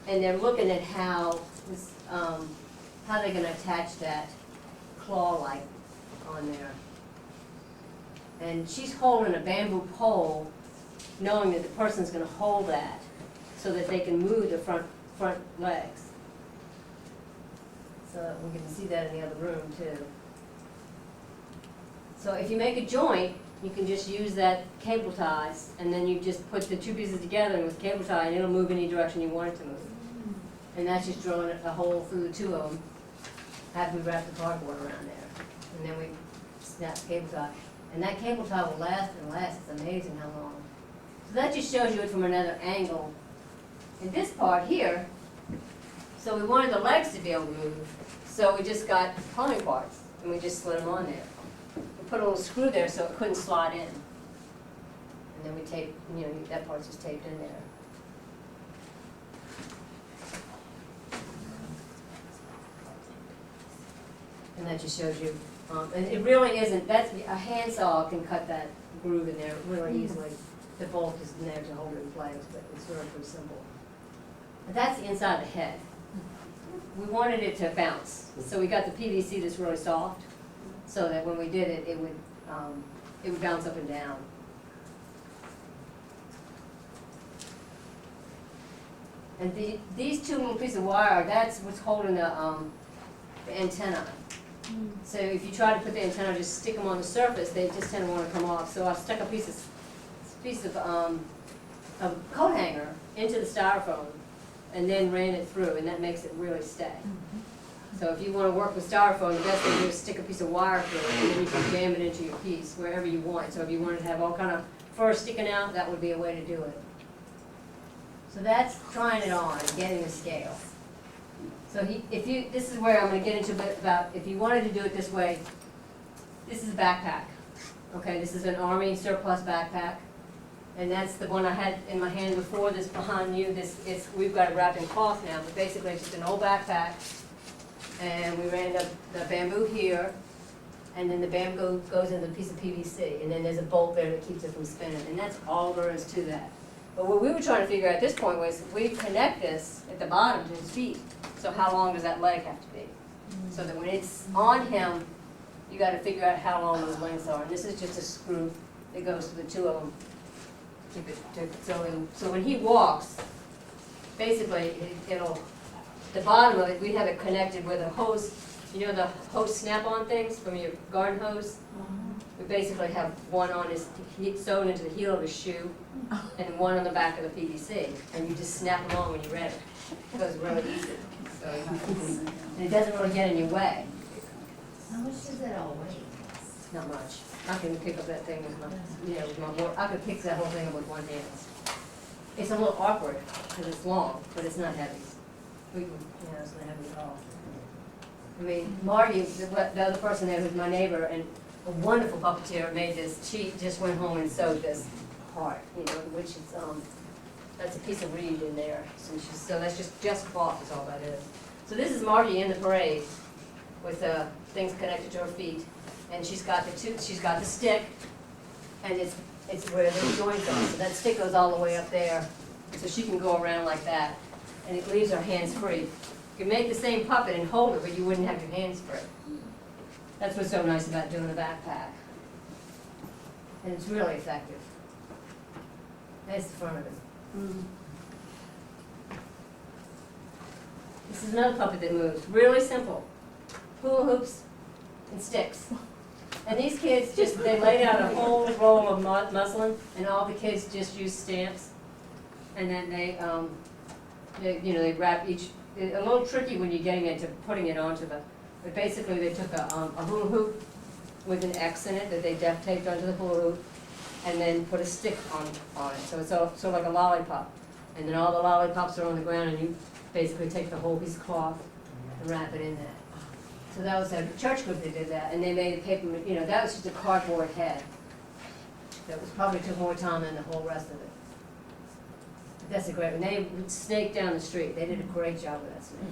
And they're looking at how this, how they're going to attach that claw-like on there. And she's holding a bamboo pole, knowing that the person's going to hold that so that they can move the front legs. So we can see that in the other room too. So if you make a joint, you can just use that cable ties, and then you just put the two pieces together with cable tie, and it'll move any direction you want it to move. And that's just drilling a hole through the two of them after we wrap the cardboard around there. And then we snap the cable tie. And that cable tie will last and last. It's amazing how long. So that just shows you it from another angle. In this part here, so we wanted the legs to be able to move. So we just got plumbing parts, and we just slid them on there. We put a little screw there so it couldn't slide in. And then we taped, you know, that part's just taped in there. And that just shows you And it really isn't, a handsaw can cut that groove in there really easily. The bolt is in there to hold it in place, but it's really pretty simple. But that's the inside of the head. We wanted it to bounce, so we got the PVC that's really soft, so that when we did it, it would bounce up and down. And these two little pieces of wire, that's what's holding the antenna. So if you try to put the antenna, just stick them on the surface, they just tend to want to come off. So I stuck a piece of coat hanger into the styrofoam and then ran it through, and that makes it really stay. So if you want to work with styrofoam, the best thing to do is stick a piece of wire through it, and then you can jam it into your piece wherever you want. So if you wanted to have all kind of fur sticking out, that would be a way to do it. So that's trying it on, getting the scale. So this is where I'm going to get into a bit about, if you wanted to do it this way, this is a backpack. Okay, this is an Army surplus backpack. And that's the one I had in my hand before, this behind you. We've got it wrapped in cloth now, but basically it's just an old backpack. And we ran the bamboo here, and then the bamboo goes into a piece of PVC, and then there's a bolt there that keeps it from spinning, and that's all there is to that. But what we were trying to figure out at this point was, we connect this at the bottom to his feet, so how long does that leg have to be? So that when it's on him, you gotta figure out how long those lengths are, and this is just a screw that goes to the two of them. So when he walks, basically the bottom of it, we have it connected with a hose, you know the hose snap-on things from your garden hose? We basically have one on sewn into the heel of his shoe, and one on the back of the PVC, and you just snap them on when you're ready. It goes really easy. So and it doesn't really get in your way. How much does that all weigh? Not much. I can pick up that thing with my board. I could pick that whole thing up with one hand. It's a little awkward because it's long, but it's not heavy. It's not heavy at all. I mean, Marty, the other person there who's my neighbor and a wonderful puppeteer, made this. She just went home and sewed this part, which is that's a piece of reed in there. So that's just cloth is all that is. So this is Marty in the parade with things connected to her feet. And she's got the stick, and it's where the joints are. So that stick goes all the way up there, so she can go around like that, and it leaves her hands free. You can make the same puppet and hold it, but you wouldn't have your hands free. That's what's so nice about doing a backpack, and it's really effective. That's the front of it. This is another puppet that moves. Really simple. Hula hoops and sticks. And these kids they laid out a whole roll of muslin, and all the kids just used stamps. And then they wrap each, a little tricky when you're getting into putting it onto but basically they took a hula hoop with an X in it that they duct taped onto the hula hoop, and then put a stick on it. So it's sort of like a lollipop. And then all the lollipops are on the ground, and you basically take the whole piece of cloth and wrap it in there. So that was a church group that did that, and they made a paper, that was just a cardboard head. That probably took more time than the whole rest of it. But that's a great one. They would snake down the street. They did a great job with that snake.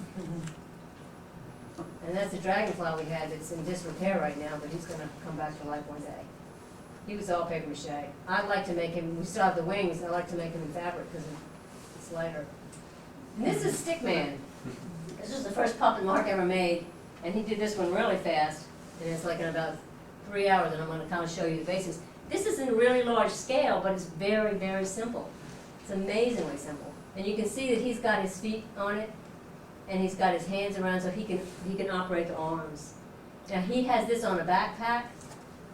And that's the dragonfly we had that's in disrepair right now, but he's going to come back to life one day. He was all paper mache. I'd like to make him, we still have the wings, I'd like to make him in fabric because it's lighter. And this is Stickman. This was the first puppet Mark ever made. And he did this one really fast, and it's like in about 3 hours, and I'm going to kind of show you the basics. This isn't a really large scale, but it's very, very simple. It's amazingly simple. And you can see that he's got his feet on it, and he's got his hands around so he can operate the arms. Now he has this on a backpack,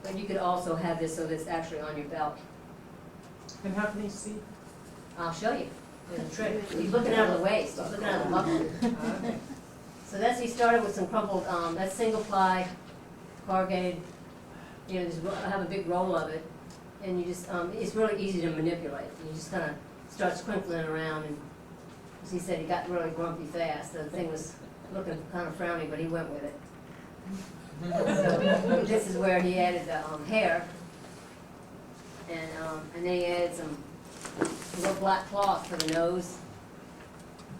but you could also have this so that it's actually on your belt. And how can they see? I'll show you. There's a trick. He's looking out of the waist. He's looking out of the buckle. Okay. So he started with some crumpled, that's single ply, corrugated, I have a big roll of it, and you just, it's really easy to manipulate. You just kind of start sprinkling around, and as he said, he got really grumpy fast. The thing was looking kind of frowny, but he went with it. So this is where he added the hair, and then he added some little black cloth for the nose.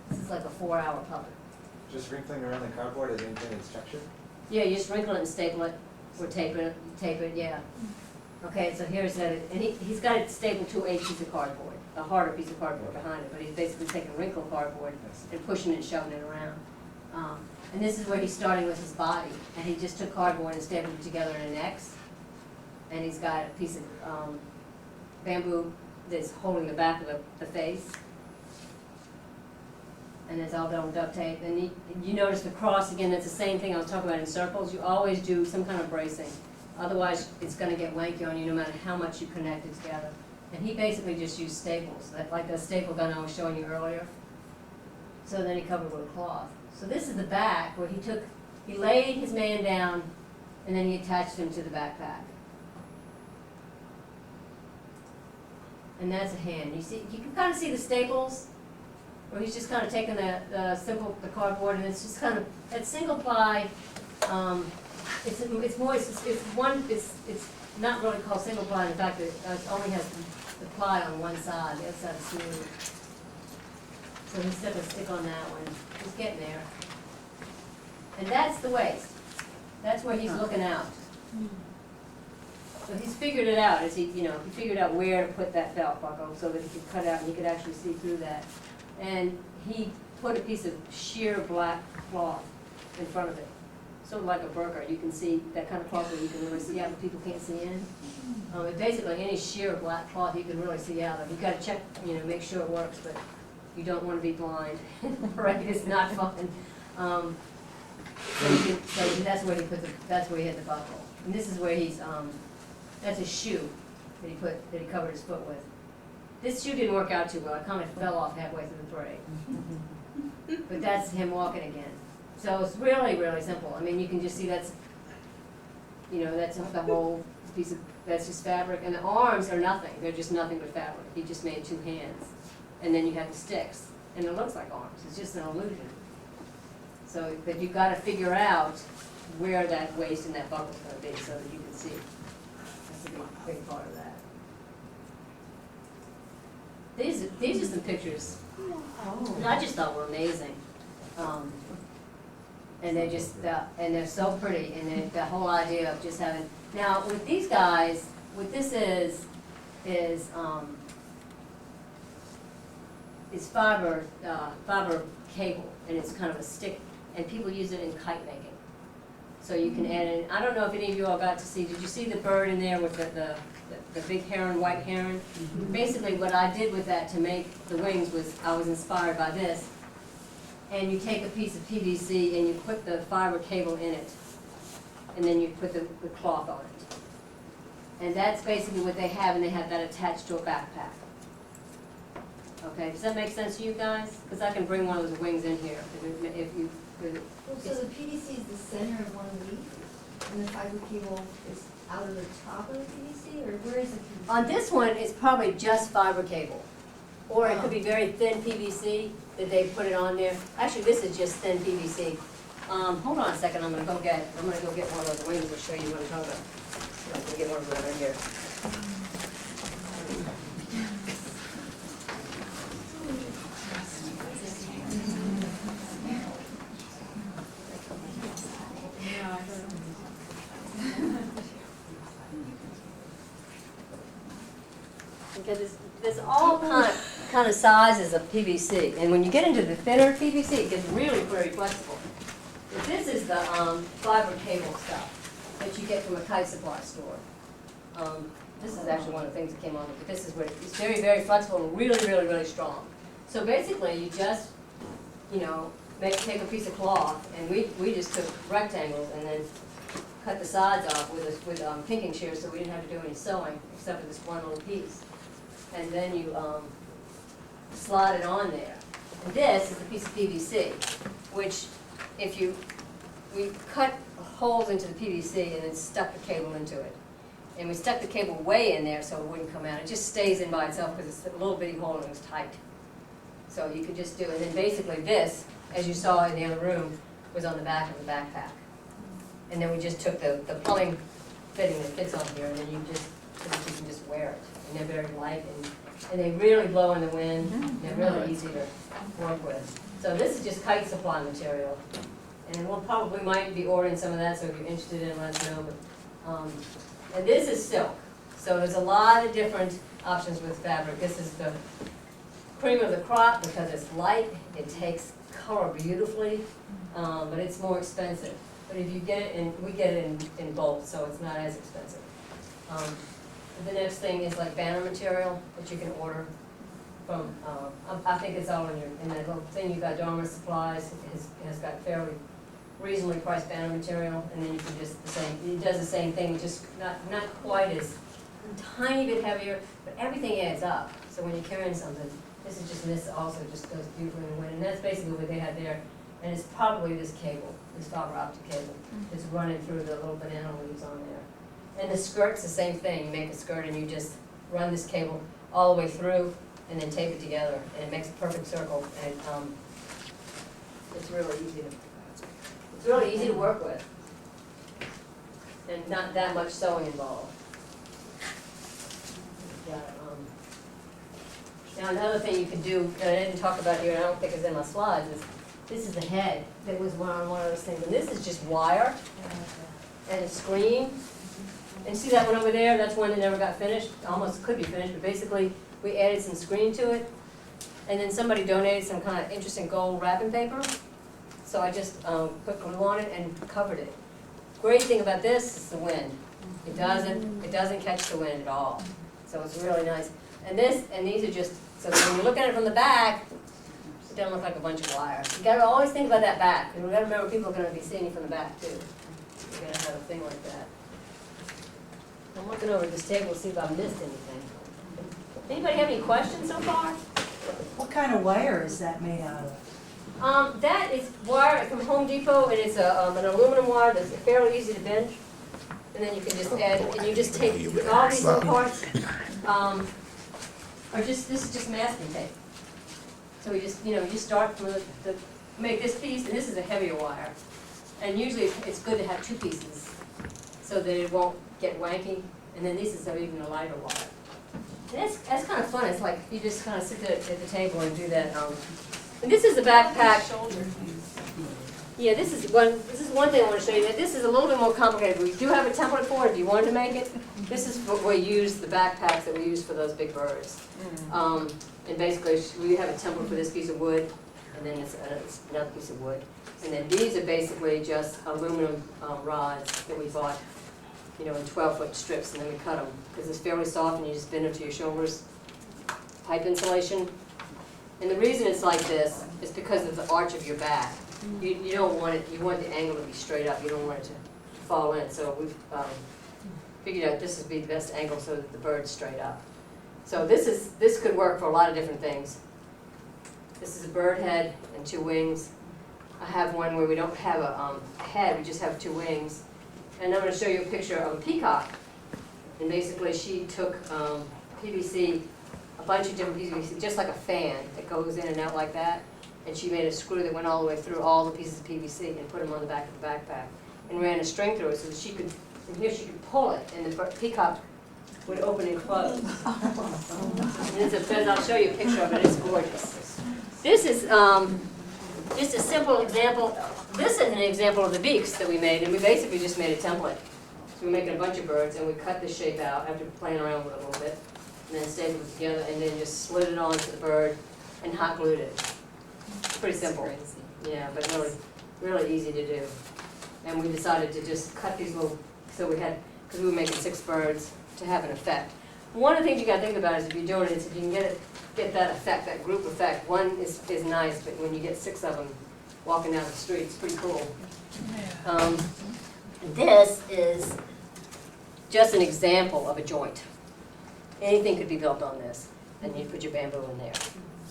This is like a 4-hour puppet. Just wrinkling around the cardboard, is anything in structure? Yeah, you just wrinkle it and staple it. Or tape it, yeah. Okay, so here's that, and he's got it stapled to a piece of cardboard, a harder piece of cardboard behind it, but he's basically taking wrinkled cardboard and pushing it and shoving it around. And this is where he's starting with his body, and he just took cardboard and stapled it together in an X. And he's got a piece of bamboo that's holding the back of the face. And it's all done with duct tape. And you notice the cross, again, that's the same thing I was talking about in circles. You always do some kind of bracing. Otherwise, it's going to get wanky on you no matter how much you connect it together. And he basically just used staples, like the staple gun I was showing you earlier. So then he covered with a cloth. So this is the back where he laid his man down, and then he attached him to the backpack. And that's a hand. You can kind of see the staples, where he's just kind of taking the cardboard, and it's just kind of, that single ply, it's not really called single ply. In fact, it only has the ply on one side. The other side is smooth. So he's going to stick on that one. He's getting there. And that's the waist. That's where he's looking out. So he's figured it out. He figured out where to put that belt buckle so that he could cut out and he could actually see through that. And he put a piece of sheer black cloth in front of it. Sort of like a burqa. You can see that kind of cloth where you can really see out, but people can't see in. Basically, any sheer black cloth you can really see out of. You've got to check, make sure it works, but you don't want to be blind. Right? It's not fun. So that's where he had the buckle. And this is where that's a shoe that he covered his foot with. This shoe didn't work out too well. It kind of fell off halfway through the parade. But that's him walking again. So it's really, really simple. I mean, you can just see that's the whole piece of, that's just fabric. And the arms are nothing. They're just nothing but fabric. He just made two hands. And then you have the sticks. And it looks like arms. It's just an illusion. So, but you've got to figure out where that waist and that buckle's going to be so that you can see. That's a big part of that. These are some pictures that I just thought were amazing. And they're just, and they're so pretty, and the whole idea of just having, now with these guys, what this is fiber cable, and it's kind of a stick, and people use it in kite making. So you can add in, I don't know if any of you all got to see, did you see the bird in there with the big heron, white heron? Mm-hmm. Basically what I did with that to make the wings was, I was inspired by this. And you take a piece of PVC and you put the fiber cable in it, and then you put the cloth on it. And that's basically what they have, and they have that attached to a backpack. Okay, does that make sense to you guys? Because I can bring one of those wings in here if you could. So the PVC is the center of one leaf, and the fiber cable is out of the top of the PVC, or where is the PVC? On this one, it's probably just fiber cable. Or it could be very thin PVC that they put it on there. Actually, this is just thin PVC. Hold on a second, I'm gonna go get one of those wings to show you what I'm talking about. I'm gonna get one of them right here. Because there's all kind of sizes of PVC, and when you get into the thinner PVC, it gets really very flexible. But this is the fiber cable stuff that you get from a kite supply store. This is actually one of the things that came on it, but this is where it's very, very flexible and really, really, really strong. So basically, you just, take a piece of cloth, and we just took rectangles and then cut the sides off with pinking shears, so we didn't have to do any sewing except for this one little piece. And then you slide it on there. And this is a piece of PVC, which we cut holes into the PVC and then stuck the cable into it. And we stuck the cable way in there so it wouldn't come out. It just stays in by itself because it's a little bitty hole and it was tight. So you could just do it. And then basically this, as you saw in the other room, was on the back of the backpack. And then we just took the plumbing fitting that fits on here, and then you can just wear it. And they're very light, and they really blow in the wind. They're really easy to work with. So this is just kite supply material. And we'll probably might be ordering some of that, so if you're interested in it, let us know. But And this is silk, so there's a lot of different options with fabric. This is the cream of the crop because it's light, it takes color beautifully, but it's more expensive. But if you get it in, we get it in bulk, so it's not as expensive. The next thing is like banner material that you can order from, I think it's all in that little thing you got, Dormer Supplies, has got fairly reasonably priced banner material, and then you can just, it does the same thing, just not quite as, tiny bit heavier, but everything adds up. So when you're carrying something, this also just goes beautifully in the wind, and that's basically what they had there. And it's probably this cable, this fiber optic cable, that's running through the little banana leaves on there. And the skirt's the same thing. You make a skirt and you just run this cable all the way through and then tape it together, and it makes a perfect circle. And it's really easy to work with, and not that much sewing involved. Yeah, now another thing you can do that I didn't talk about here, and I don't think it's in my slides, is this is the head that was on one of those things, and this is just wire and a screen. And see that one over there? That's one that never got finished. Almost could be finished, but basically we added some screen to it, and then somebody donated some kind of interesting gold wrapping paper. So I just put glue on it and covered it. Great thing about this is the wind. It doesn't catch the wind at all. So it's really nice. And these are just, so when you look at it from the back, it doesn't look like a bunch of wires. You gotta always think about that back, and we gotta remember people are gonna be seeing you from the back too. You're gonna have a thing like that. I'm looking over at this table to see if I've missed anything. Anybody have any questions so far? What kind of wire is that made out of? That is wire from Home Depot, and it's an aluminum wire that's fairly easy to bend. And then you can just add, and you just take all these little parts, this is just masking tape. So we just, you start from make this piece, and this is a heavier wire. And usually it's good to have two pieces so that it won't get wanky. And then this is even a lighter wire. And that's kind of fun. It's like you just kind of sit at the table and do that. And this is the backpack. Yeah, this is one thing I want to show you. That this is a little bit more complicated. We do have a template for it if you wanted to make it. This is what we use, the backpacks that we use for those big birds. And basically, we have a template for this piece of wood, and then it's another piece of wood. And then these are basically just aluminum rods that we bought, in 12-foot strips, and then we cut them because it's fairly soft, and you just bend it to your shoulders. Pipe insulation. And the reason it's like this is because of the arch of your back. You don't want it, you want the angle to be straight up, you don't want it to fall in. So we've figured out this would be the best angle so that the bird's straight up. So this could work for a lot of different things. This is a bird head and two wings. I have one where we don't have a head, we just have two wings. And I'm going to show you a picture of a peacock. And basically she took PVC, a bunch of different pieces of PVC, just like a fan that goes in and out like that. And she made a screw that went all the way through all the pieces of PVC and put them on the back of the backpack. And ran a string through it so that she could, from here she could pull it, and the peacock would open and close. And I'll show you a picture of it, it's gorgeous. This is just a simple example. This is an example of the beaks that we made, and we basically just made a template. So we're making a bunch of birds, and we cut the shape out after playing around with it a little bit, and then stapled it together, and then just slid it onto the bird and hot glued it. It's pretty simple. Yeah, but really easy to do. And we decided to just cut these little, so we had, because we were making 6 birds to have an effect. One of the things you got to think about is if you're doing it, is if you can get that effect, that group effect. One is nice, but when you get 6 of them walking down the street, it's pretty cool. This is just an example of a joint. Anything could be built on this, and you put your bamboo in there.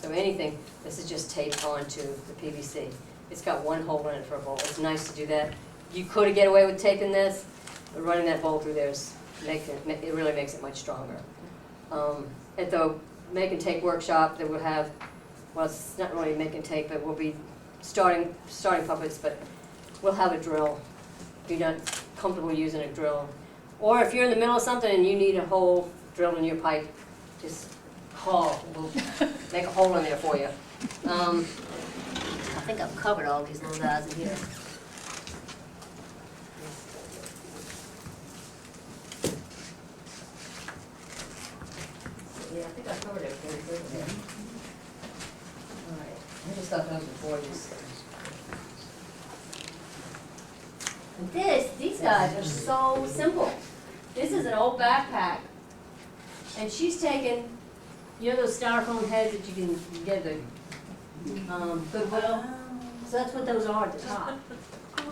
So anything, this is just taped onto the PVC. It's got one hole in it for a bolt. It's nice to do that. You could get away with taping this, but running that bolt through there it really makes it much stronger. At the make and take workshop that we'll have, well, it's not really make and take, but we'll be starting puppets, but we'll have a drill if you're not comfortable using a drill. Or if you're in the middle of something and you need a hole drilled in your pipe, just call. We'll make a hole in there for you. I think I've covered all these little guys in here. Yeah, I think I covered everything good there. All right, I just thought those were gorgeous. And these guys are so simple. This is an old backpack, and she's taken, you know those styrofoam heads that you can get at the Goodwill? So that's what those are at the top.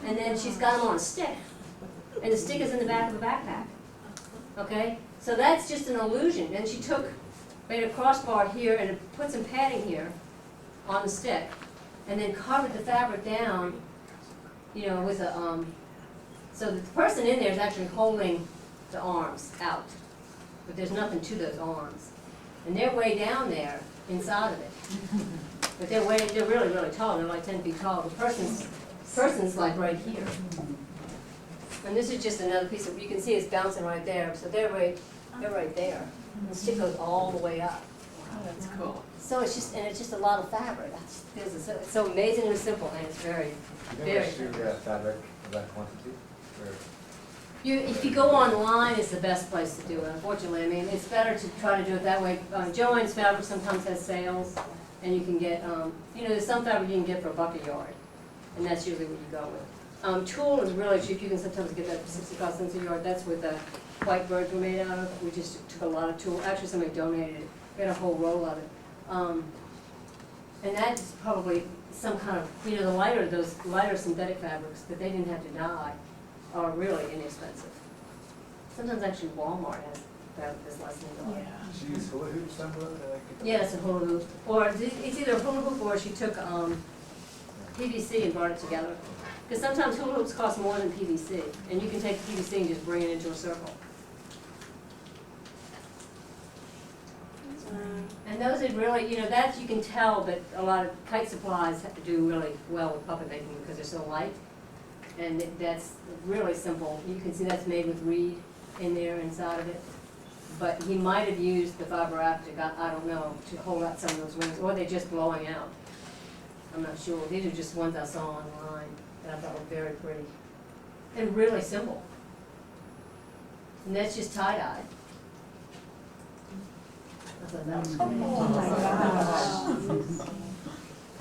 And then she's got them on a stick, and the stick is in the back of the backpack. Okay? So that's just an illusion. And she made a crossbar here and put some padding here on the stick, and then covered the fabric down, you know, with a, so the person in there is actually holding the arms out, but there's nothing to those arms. And they're way down there inside of it. But they're really, really tall. They're like 10 feet tall. The person's like right here. And this is just another piece of, you can see it's bouncing right there. So they're right there. And the stick goes all the way up. Wow, that's cool. So it's just a lot of fabric. It's so amazing and simple, and it's very, very. Fabric of that quantity? Or If you go online, it's the best place to do it, unfortunately. I mean, it's better to try to do it that way. Joann's Fabric sometimes has sales, and you can get, you know, there's some fabric you can get for $1 a yard, and that's usually what you go with. Tulle is really cheap. You can sometimes get that for 65 cents a yard. That's what the white birds were made out of. We just took a lot of tulle. Actually, somebody donated it. We had a whole roll of it. And that's probably some kind of, you know, those lighter synthetic fabrics that they didn't have to dye are really inexpensive. Sometimes actually Walmart has fabric that's less than $1. she used hula hoops on both? Yeah, it's a hula hoop. Or it's either a hula hoop or she took PVC and brought it together. Because sometimes hula hoops cost more than PVC. And you can take PVC and just bring it into a circle. And those are really, you know, that you can tell that a lot of kite supplies have to do really well with puppet making because they're so light. And that's really simple. You can see that's made with reed in there inside of it. But he might have used the fiber optic, I don't know, to hold out some of those wings, or they're just blowing out. I'm not sure. These are just ones I saw online that I thought were very pretty. And really simple. And that's just tie-dye. I thought that was pretty.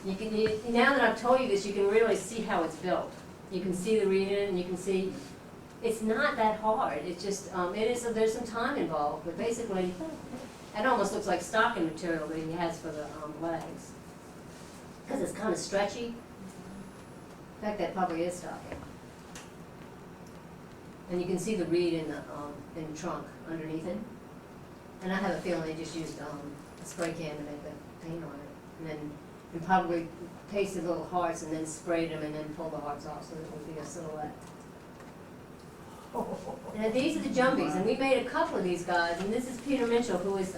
You can, now that I've told you this, you can really see how it's built. You can see the reed in it, and you can see it's not that hard. It's just, there's some time involved, but basically, it almost looks like stocking material that he has for the legs. Because it's kind of stretchy. In fact, that probably is stocking. And you can see the reed in the trunk underneath it. And I have a feeling they just used a spray can to make the paint on it. And then probably pasted little hearts and then sprayed them and then pulled the hearts off so that it would be a silhouette. And these are the jumbies, and we made a couple of these guys, and this is Peter Mitchell, who is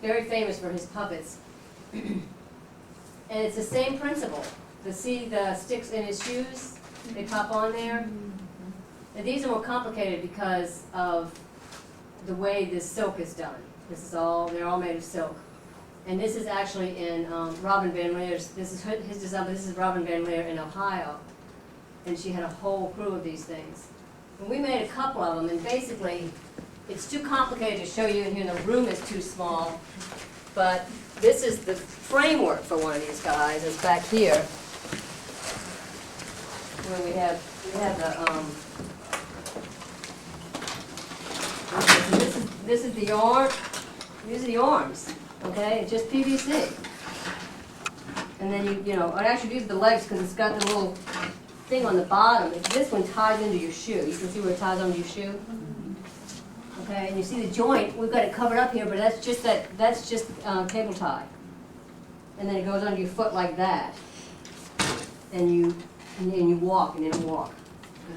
very famous for his puppets. And it's the same principle. See the sticks in his shoes, they pop on there. And these are more complicated because of the way this silk is done. They're all made of silk. And this is actually in Robin Van Leer's, this is his design, but this is Robin Van Leer in Ohio. And she had a whole crew of these things. And we made a couple of them, and basically, it's too complicated to show you in here, and the room is too small. But this is the framework for one of these guys. It's back here, where we have the this is the arm. These are the arms. Okay, it's just PVC. And then you know, actually these are the legs because it's got the little thing on the bottom. This one ties into your shoe. You can see where it ties onto your shoe. Okay, and you see the joint. We've got it covered up here, but that's just cable tie. And then it goes under your foot like that. And you walk, and it'll walk,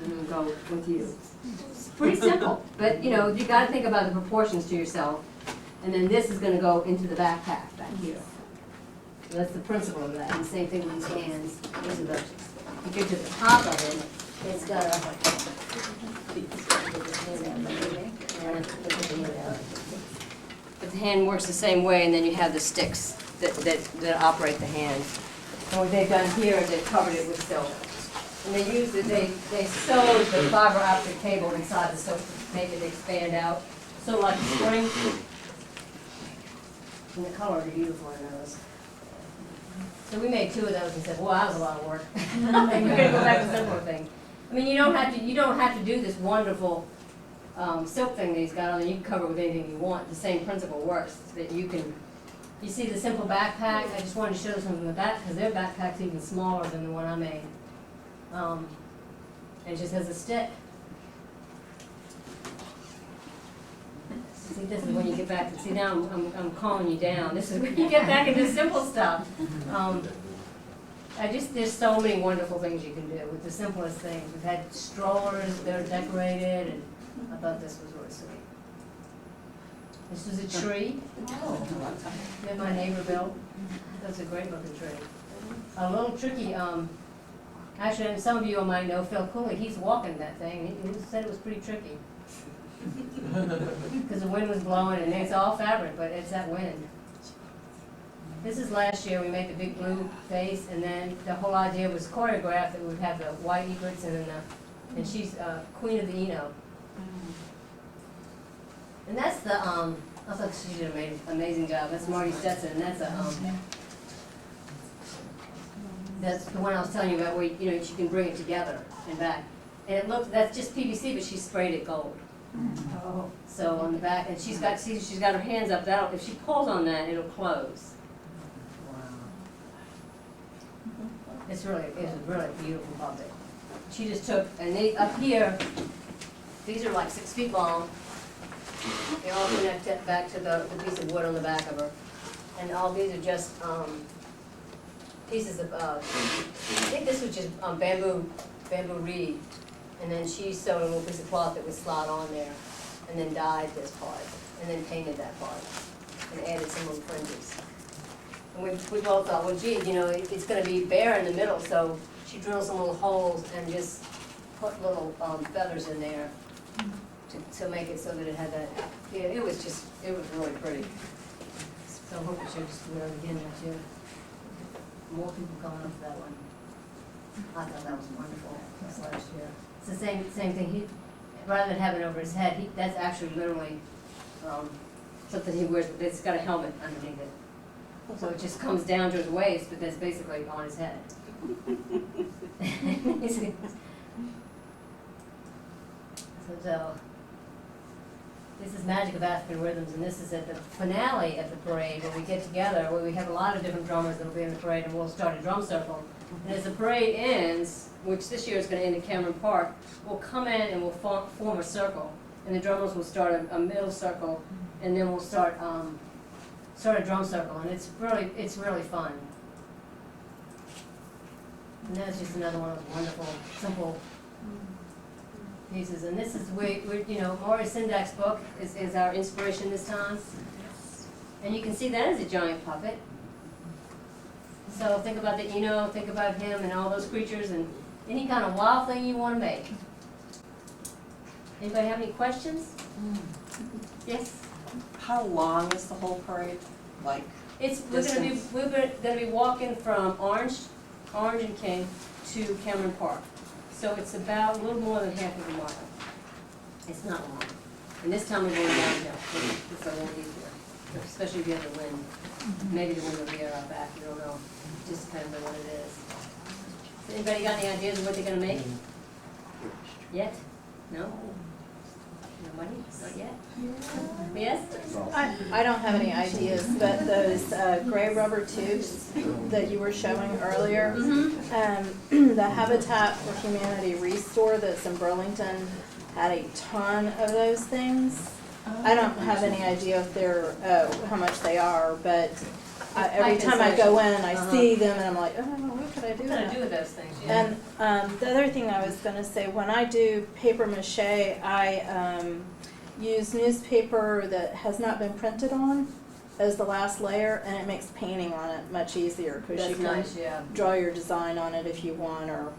and it'll go with you. It's pretty simple, but you know you got to think about the proportions to yourself. And then this is going to go into the backpack back here. So that's the principle of that. And the same thing with these hands. These are the, you get to the top of it, it's got a. But the hand works the same way, and then you have the sticks that operate the hand. And what they've done here is they've covered it with silk. And they used it, they sewed the fiber optic cable inside the silk to make it expand out. So like a spring. And the colors are beautiful in those. So we made 2 of those and said, well, that was a lot of work. We're gonna go back to simpler things. I mean, you don't have to do this wonderful silk thing that he's got on there. You can cover it with anything you want. The same principle works, that you can, you see the simple backpack? I just wanted to show some of the back, because their backpack's even smaller than the one I made. And it just has a stick. See, this is when you get back, see now I'm calling you down. This is when you get back into simple stuff. There's so many wonderful things you can do with the simplest things. We've had strollers, they're decorated, and I thought this was really sweet. This was a tree that my neighbor built. That's a great looking tree. A little tricky, actually, some of you might know Phil Cooley, he's walking that thing. He said it was pretty tricky. Because the wind was blowing, and it's all fabric, but it's that wind. This is last year, we made the big blue face, and then the whole idea was choreographed, that we would have the white egrets and then and she's Queen of the Eno. And that's the, I thought she did an amazing job. That's Marty Stetson, and that's the one I was telling you about where, you can bring it together and back. And it looks, that's just PVC, but she sprayed it gold. Oh. So on the back, and she's got her hands up, if she pulls on that, it'll close. It's a really beautiful puppet. She just took, and up here, these are like 6 feet long. They all connect back to the piece of wood on the back of her. And all these are just pieces of, I think this was just bamboo reed. And then she sewed a little piece of cloth that would slide on there, and then dyed this part, and then painted that part, and added some little fringes. And we both thought, well, gee, it's going to be bare in the middle, so she drilled some little holes and just put little feathers in there to make it so that it had that. Yeah, it was really pretty. So I hope it should just wear it again next year. More people coming up to that one. I thought that was wonderful this last year. It's the same thing. Rather than having it over his head, that's actually literally something he wears. It's got a helmet underneath it. So it just comes down to his waist, but that's basically on his head. So this is Magic of African Rhythms, and this is at the finale of the parade where we get together, where we have a lot of different drummers that will be in the parade, and we'll start a drum circle. And as the parade ends, which this year is going to end at Cameron Park, we'll come in and we'll form a circle, and the drummers will start a middle circle, and then we'll start a drum circle, and it's really fun. And that's just another one of those wonderful, simple pieces. And this is Maury Sindak's book is our inspiration this time. And you can see that is a giant puppet. So think about the Eno, think about him and all those creatures and any kind of wild thing you want to make. Anybody have any questions? Yes? How long is the whole parade? Like, We're gonna be walking from Orange and King to Cameron Park. So it's about a little more than half of a mile. It's not long. And this time we're going downhill. It's a little easier, especially if you have the wind. Maybe the wind will be out back, you don't know. It just depends on what it is. Anybody got any ideas of what they're gonna make? Yet? No? Nobody? Not yet? Yes? I don't have any ideas, but those gray rubber tubes that you were showing earlier, the Habitat for Humanity Restore that's in Burlington had a ton of those things. I don't have any idea if they're how much they are, but every time I go in, I see them and I'm like, oh, what could I do? What can I do with those things? Yeah. And the other thing I was going to say, when I do paper mache, I use newspaper that has not been printed on as the last layer, and it makes painting on it much easier because you can nice, yeah. draw your design on it if you want, or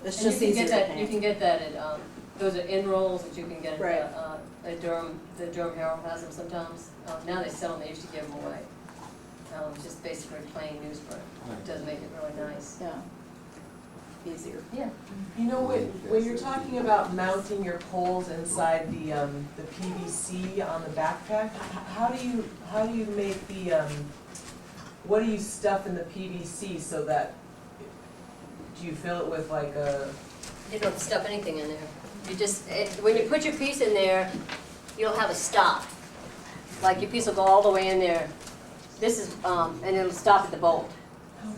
it's And just easier to paint. You can get that at, those are in rolls that you can get Right. at Durham. The Durham Herald has them sometimes. Now they sell them, they used to give them away. Just basically plain newsprint. It does make it really nice. Yeah. easier. Yeah. You know, when you're talking about mounting your poles inside the PVC on the backpack, how do you make the, what do you stuff in the PVC so that, do you fill it with like a? You don't stuff anything in there. You just, when you put your piece in there, you'll have a stop. Like your piece will go all the way in there. This is, and it'll stop at the bolt.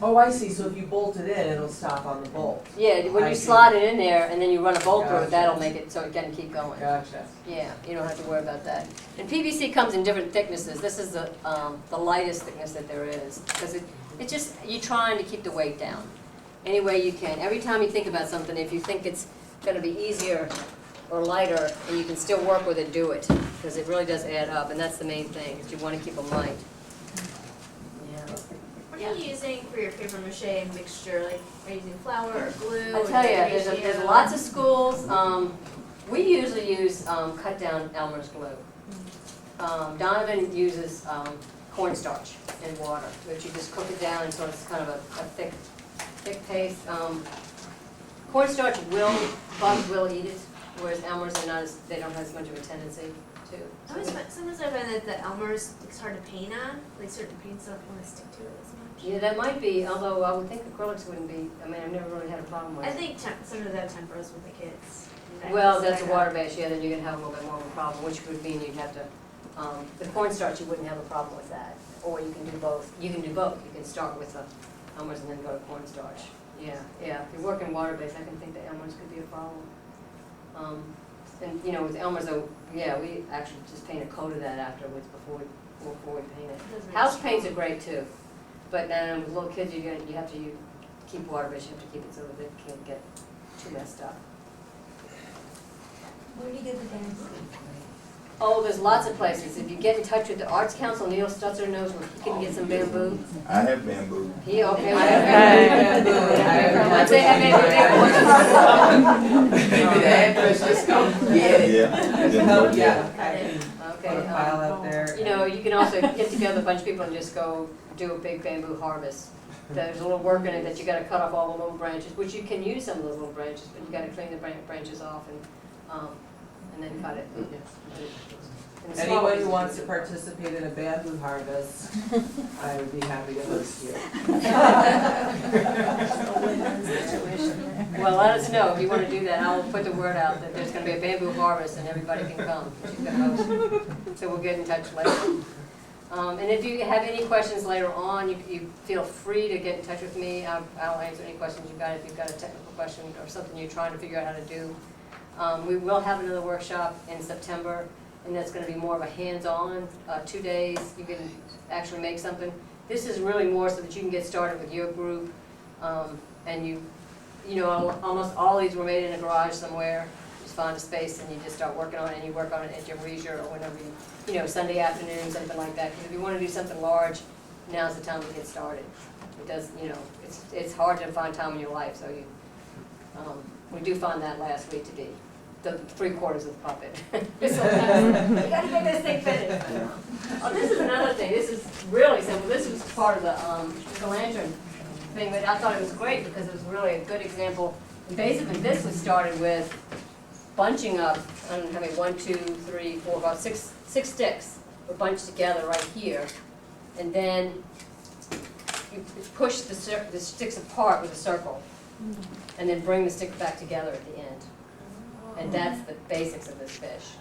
Oh, I see, so if you bolt it in, it'll stop on the bolt. Yeah, when I you see. slide it in there and then you run a bolt through it, Gotcha. that'll make it so it can keep going. Gotcha. Yeah, you don't have to worry about that. And PVC comes in different thicknesses. This is the lightest thickness that there is. Because it's just, you're trying to keep the weight down any way you can. Every time you think about something, if you think it's gonna be easier or lighter and you can still work with it, do it. Because it really does add up, and that's the main thing, is you wanna keep them light. Yeah. What are you using for your paper mache mixture? Like, are you using flour or glue? I or tell you, is it there's ratio? lots of schools, we usually use cut down Elmer's glue. Donovan uses cornstarch and water, which you just cook it down and so it's kind of a thick paste. Cornstarch bugs will eat it, whereas Elmer's are not as, they don't have as much of a tendency to. Sometimes I find that the Elmer's, it's hard to paint on, like certain paints don't want to stick to it as much. Yeah, that might be, although I would think acrylics wouldn't be, I mean, I've never really had a problem with I it. think some of that temperas with the kids. Well, that's a water base, yeah, then you're gonna have a little bit more of a problem, which would mean you'd have to, the cornstarch, you wouldn't have a problem with that. Or you can do both, you can start with the Elmer's and then go to cornstarch. Yeah, if you're working water base, I can think that Elmer's could be a problem. And, you know, with Elmer's though, yeah, we actually just paint a coat of that afterwards before we paint it. Doesn't make House it paints are strong. great too, but then with little kids, you have to keep water base, you have to keep it so that it can't get too messed up. Where do you get the bamboo? Oh, there's lots of places. If you get in touch with the Arts Council, Neil Stutzer knows where he can get some bamboo. I have bamboo. He, okay. I have bamboo. I have Once they have Maybe the address just come get it. Yeah. Then go get it. Yeah, I can put Okay, a pile out there. you know, you can also get together a bunch of people and just go do a big bamboo harvest. There's a little work in it that you gotta cut off all the little branches, which you can use some of those little branches, but you gotta clean the branches off and then cut it. And the small Anyone pieces who wants you to do. participate in a bamboo harvest, I would be happy to host you. Well, let us know if you wanna do that. I'll put the word out that there's gonna be a bamboo harvest and everybody can come. She's gonna host. So we'll get in touch later. And if you have any questions later on, you feel free to get in touch with me. I'll answer any questions you've got, if you've got a technical question or something you're trying to figure out how to do. We will have another workshop in September, and that's gonna be more of a hands-on, 2 days. You can actually make something. This is really more so that you can get started with your group, and you know, almost all these were made in a garage somewhere. Just find a space and you just start working on it, and you work on it at your leisure or whenever you know, Sunday afternoon, something like that. Because if you want to do something large, now's the time to get started. It does, you know, it's hard to find time in your life, so we do find that last week to be the 3/4 of the puppet. Sometimes, you gotta get this thing finished. Oh, this is another thing. This is really simple. This was part of the lantern thing, but I thought it was great because it was really a good example. And basically, this was started with bunching up, I don't know how many, 1, 2, 3, 4, 5, 6 sticks were bunched together right here. And then you push the sticks apart with a circle. And then bring the sticks back together at the end. And that's the basics of this fish.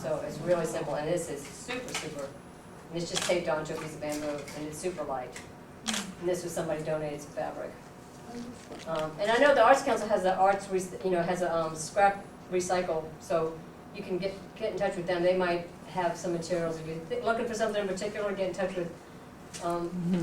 So it's really simple, and this is super, and it's just taped onto a piece of bamboo, and it's super light. And this was somebody donated some fabric. And I know the Arts Council has a scrap recycle, so you can get in touch with them. They might have some materials. If you're looking for something in particular, get in touch with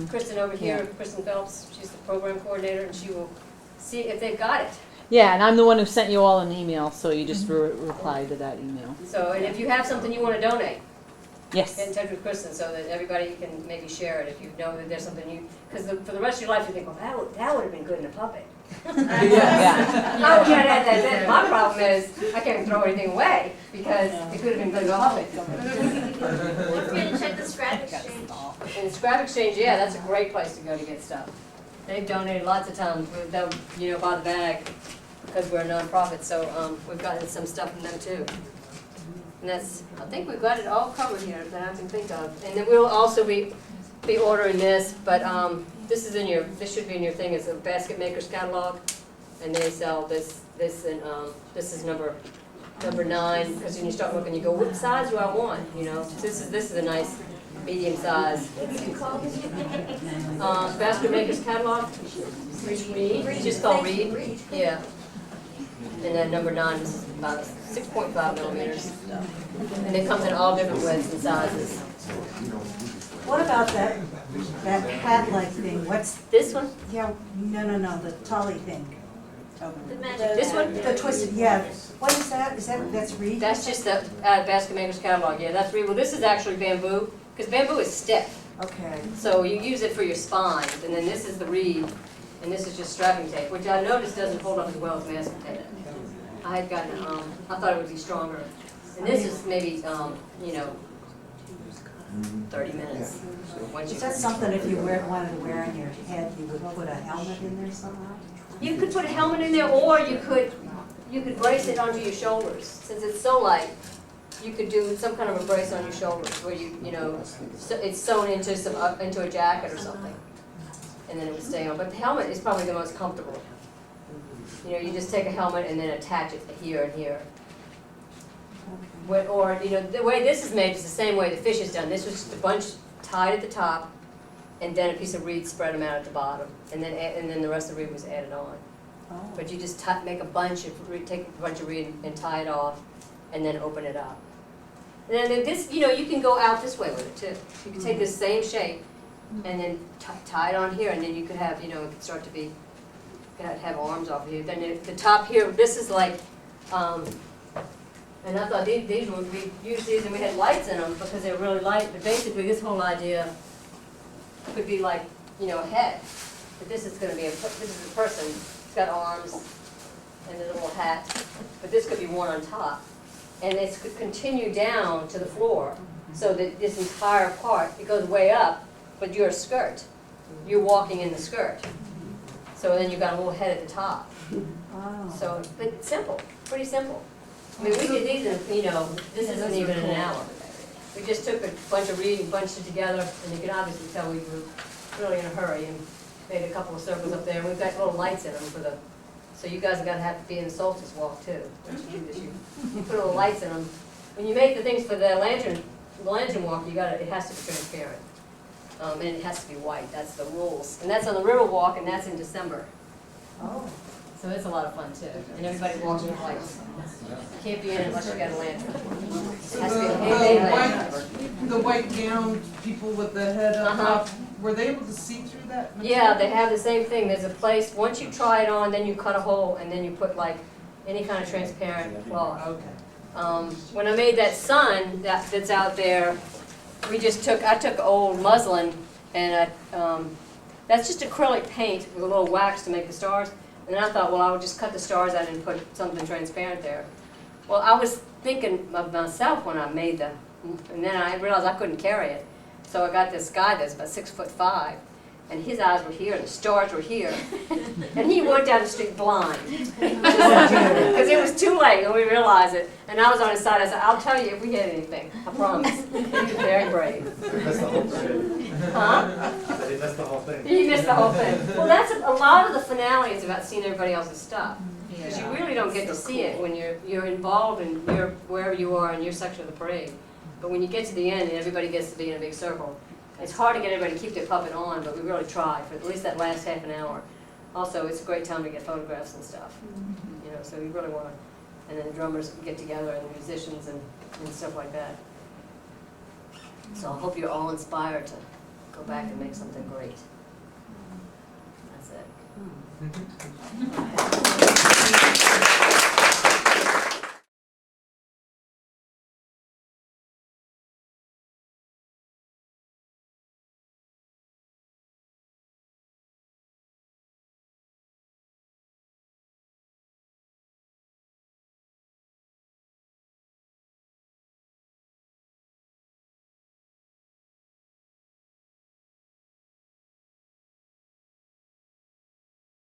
Kristen over here, Kristen Phelps. She's the program coordinator, and she will see if they've got it. Yeah, and I'm the one who sent you all an email, so you just reply to that email. So, and if you have something you want to donate, Yes. get in touch with Kristen so that everybody can maybe share it if you know that there's something you, because for the rest of your life you think, well, that would have been good in a puppet. Yeah. How would I add that in? My problem is I can't throw anything away because it could have been good in a puppet. Don't forget to check the scrap exchange. And Scrap Exchange, yeah, that's a great place to go to get stuff. They've donated lots of times, they'll, by the bag, because we're a nonprofit, so, we've gotten some stuff from them too. And that's, I think we've got it all covered here that I can think of. And then we'll also be ordering this, but, this should be in your thing, it's a basket maker's catalog. And they sell this, and, this is number 9, because when you start looking, you go, what size do I want, This is a nice medium size. Basket maker's catalog, Read, just called Read, yeah. And then number 9 is about 6.5 millimeters. And it comes in all different widths and sizes. What about that hat-like thing? What's, This one, yeah, no, the tolly thing. The magic. this one, The twisted, yeah. What is that? That's reed? that's just the basket maker's catalog, yeah, that's Read. Well, this is actually bamboo, because bamboo is stiff. Okay. So you use it for your spines, and then this is the Reed, and this is just strapping tape, which I noticed doesn't hold up as well as masking tape. I had gotten, I thought it would be stronger. And this is maybe, 30 minutes. Once Is you- that something if you wanted to wear on your head, you would put a helmet in there somehow? You could put a helmet in there, or you could brace it onto your shoulders. Since it's so light, you could do some kind of a brace on your shoulders where it's sewn into a jacket or something. And then it would stay on. But the helmet is probably the most comfortable. You just take a helmet and then attach it here and here. Or, the way this is made is the same way the fish is done. This was just a bunch tied at the top, and then a piece of reed spread them out at the bottom. And then the rest of the reed was added on. Oh. But you just make a bunch of reed, take a bunch of reed and tie it off, and then open it up. And then this, you can go out this way with it too. You can take this same shape, and then tie it on here, and then you could have, it could start to be, have arms off here. Then the top here, this is like, and I thought we used these and we had lights in them because they're really light, but basically this whole idea could be like, a head. But this is going to be, this is a person, it's got arms and a little hat, but this could be worn on top. And it could continue down to the floor, so that this entire part, it goes way up, but you're a skirt. You're walking in the skirt. So then you've got a little head at the top. Oh. So, but it's simple, pretty simple. I mean, we did these in, this isn't even an hour. We just took a bunch of reed and bunched it together, and you can obviously tell we were really in a hurry and made a couple of circles up there. And we've got little lights in them so you guys are gonna have to be in the solstice walk too. Once you do this, you put little lights in them. When you make the things for the lantern walk, it has to be transparent. And it has to be white, that's the rules. And that's on the river walk, and that's in December. Oh. So it's a lot of fun too. And everybody walks with lights. You can't be in it unless you got a lantern. It has to be a handmade lantern. The white gown people with the head up Uh-huh. top, were they able to see through that material? Yeah, they have the same thing. There's a place, once you try it on, then you cut a hole, and then you put like any kind of transparent cloth. Okay. When I made that sun that's out there, I took old muslin, and that's just acrylic paint with a little wax to make the stars. And then I thought, well, I would just cut the stars out and put something transparent there. Well, I was thinking of myself when I made them, and then I realized I couldn't carry it. So I got this guy that's about 6'5", and his eyes were here, and the stars were here. And he went down the street blind. Because it was too late when we realized it. And I was on his side, I said, I'll tell you if we hit anything, I promise. He was very brave. So he missed the whole thing. Huh? So he missed the whole thing. You missed the whole thing. Well, that's a lot of the finale is about seeing everybody else's stuff. Because you really don't get to see it when you're involved in wherever you are in your section of the parade. But when you get to the end and everybody gets to be in a big circle, it's hard to get everybody to keep their puppet on, but we really try for at least that last half an hour. Also, it's a great time to get photographs and stuff. So you really want to, and then the drummers get together and the musicians and stuff like that. So I hope you're all inspired to go back and make something great. That's it.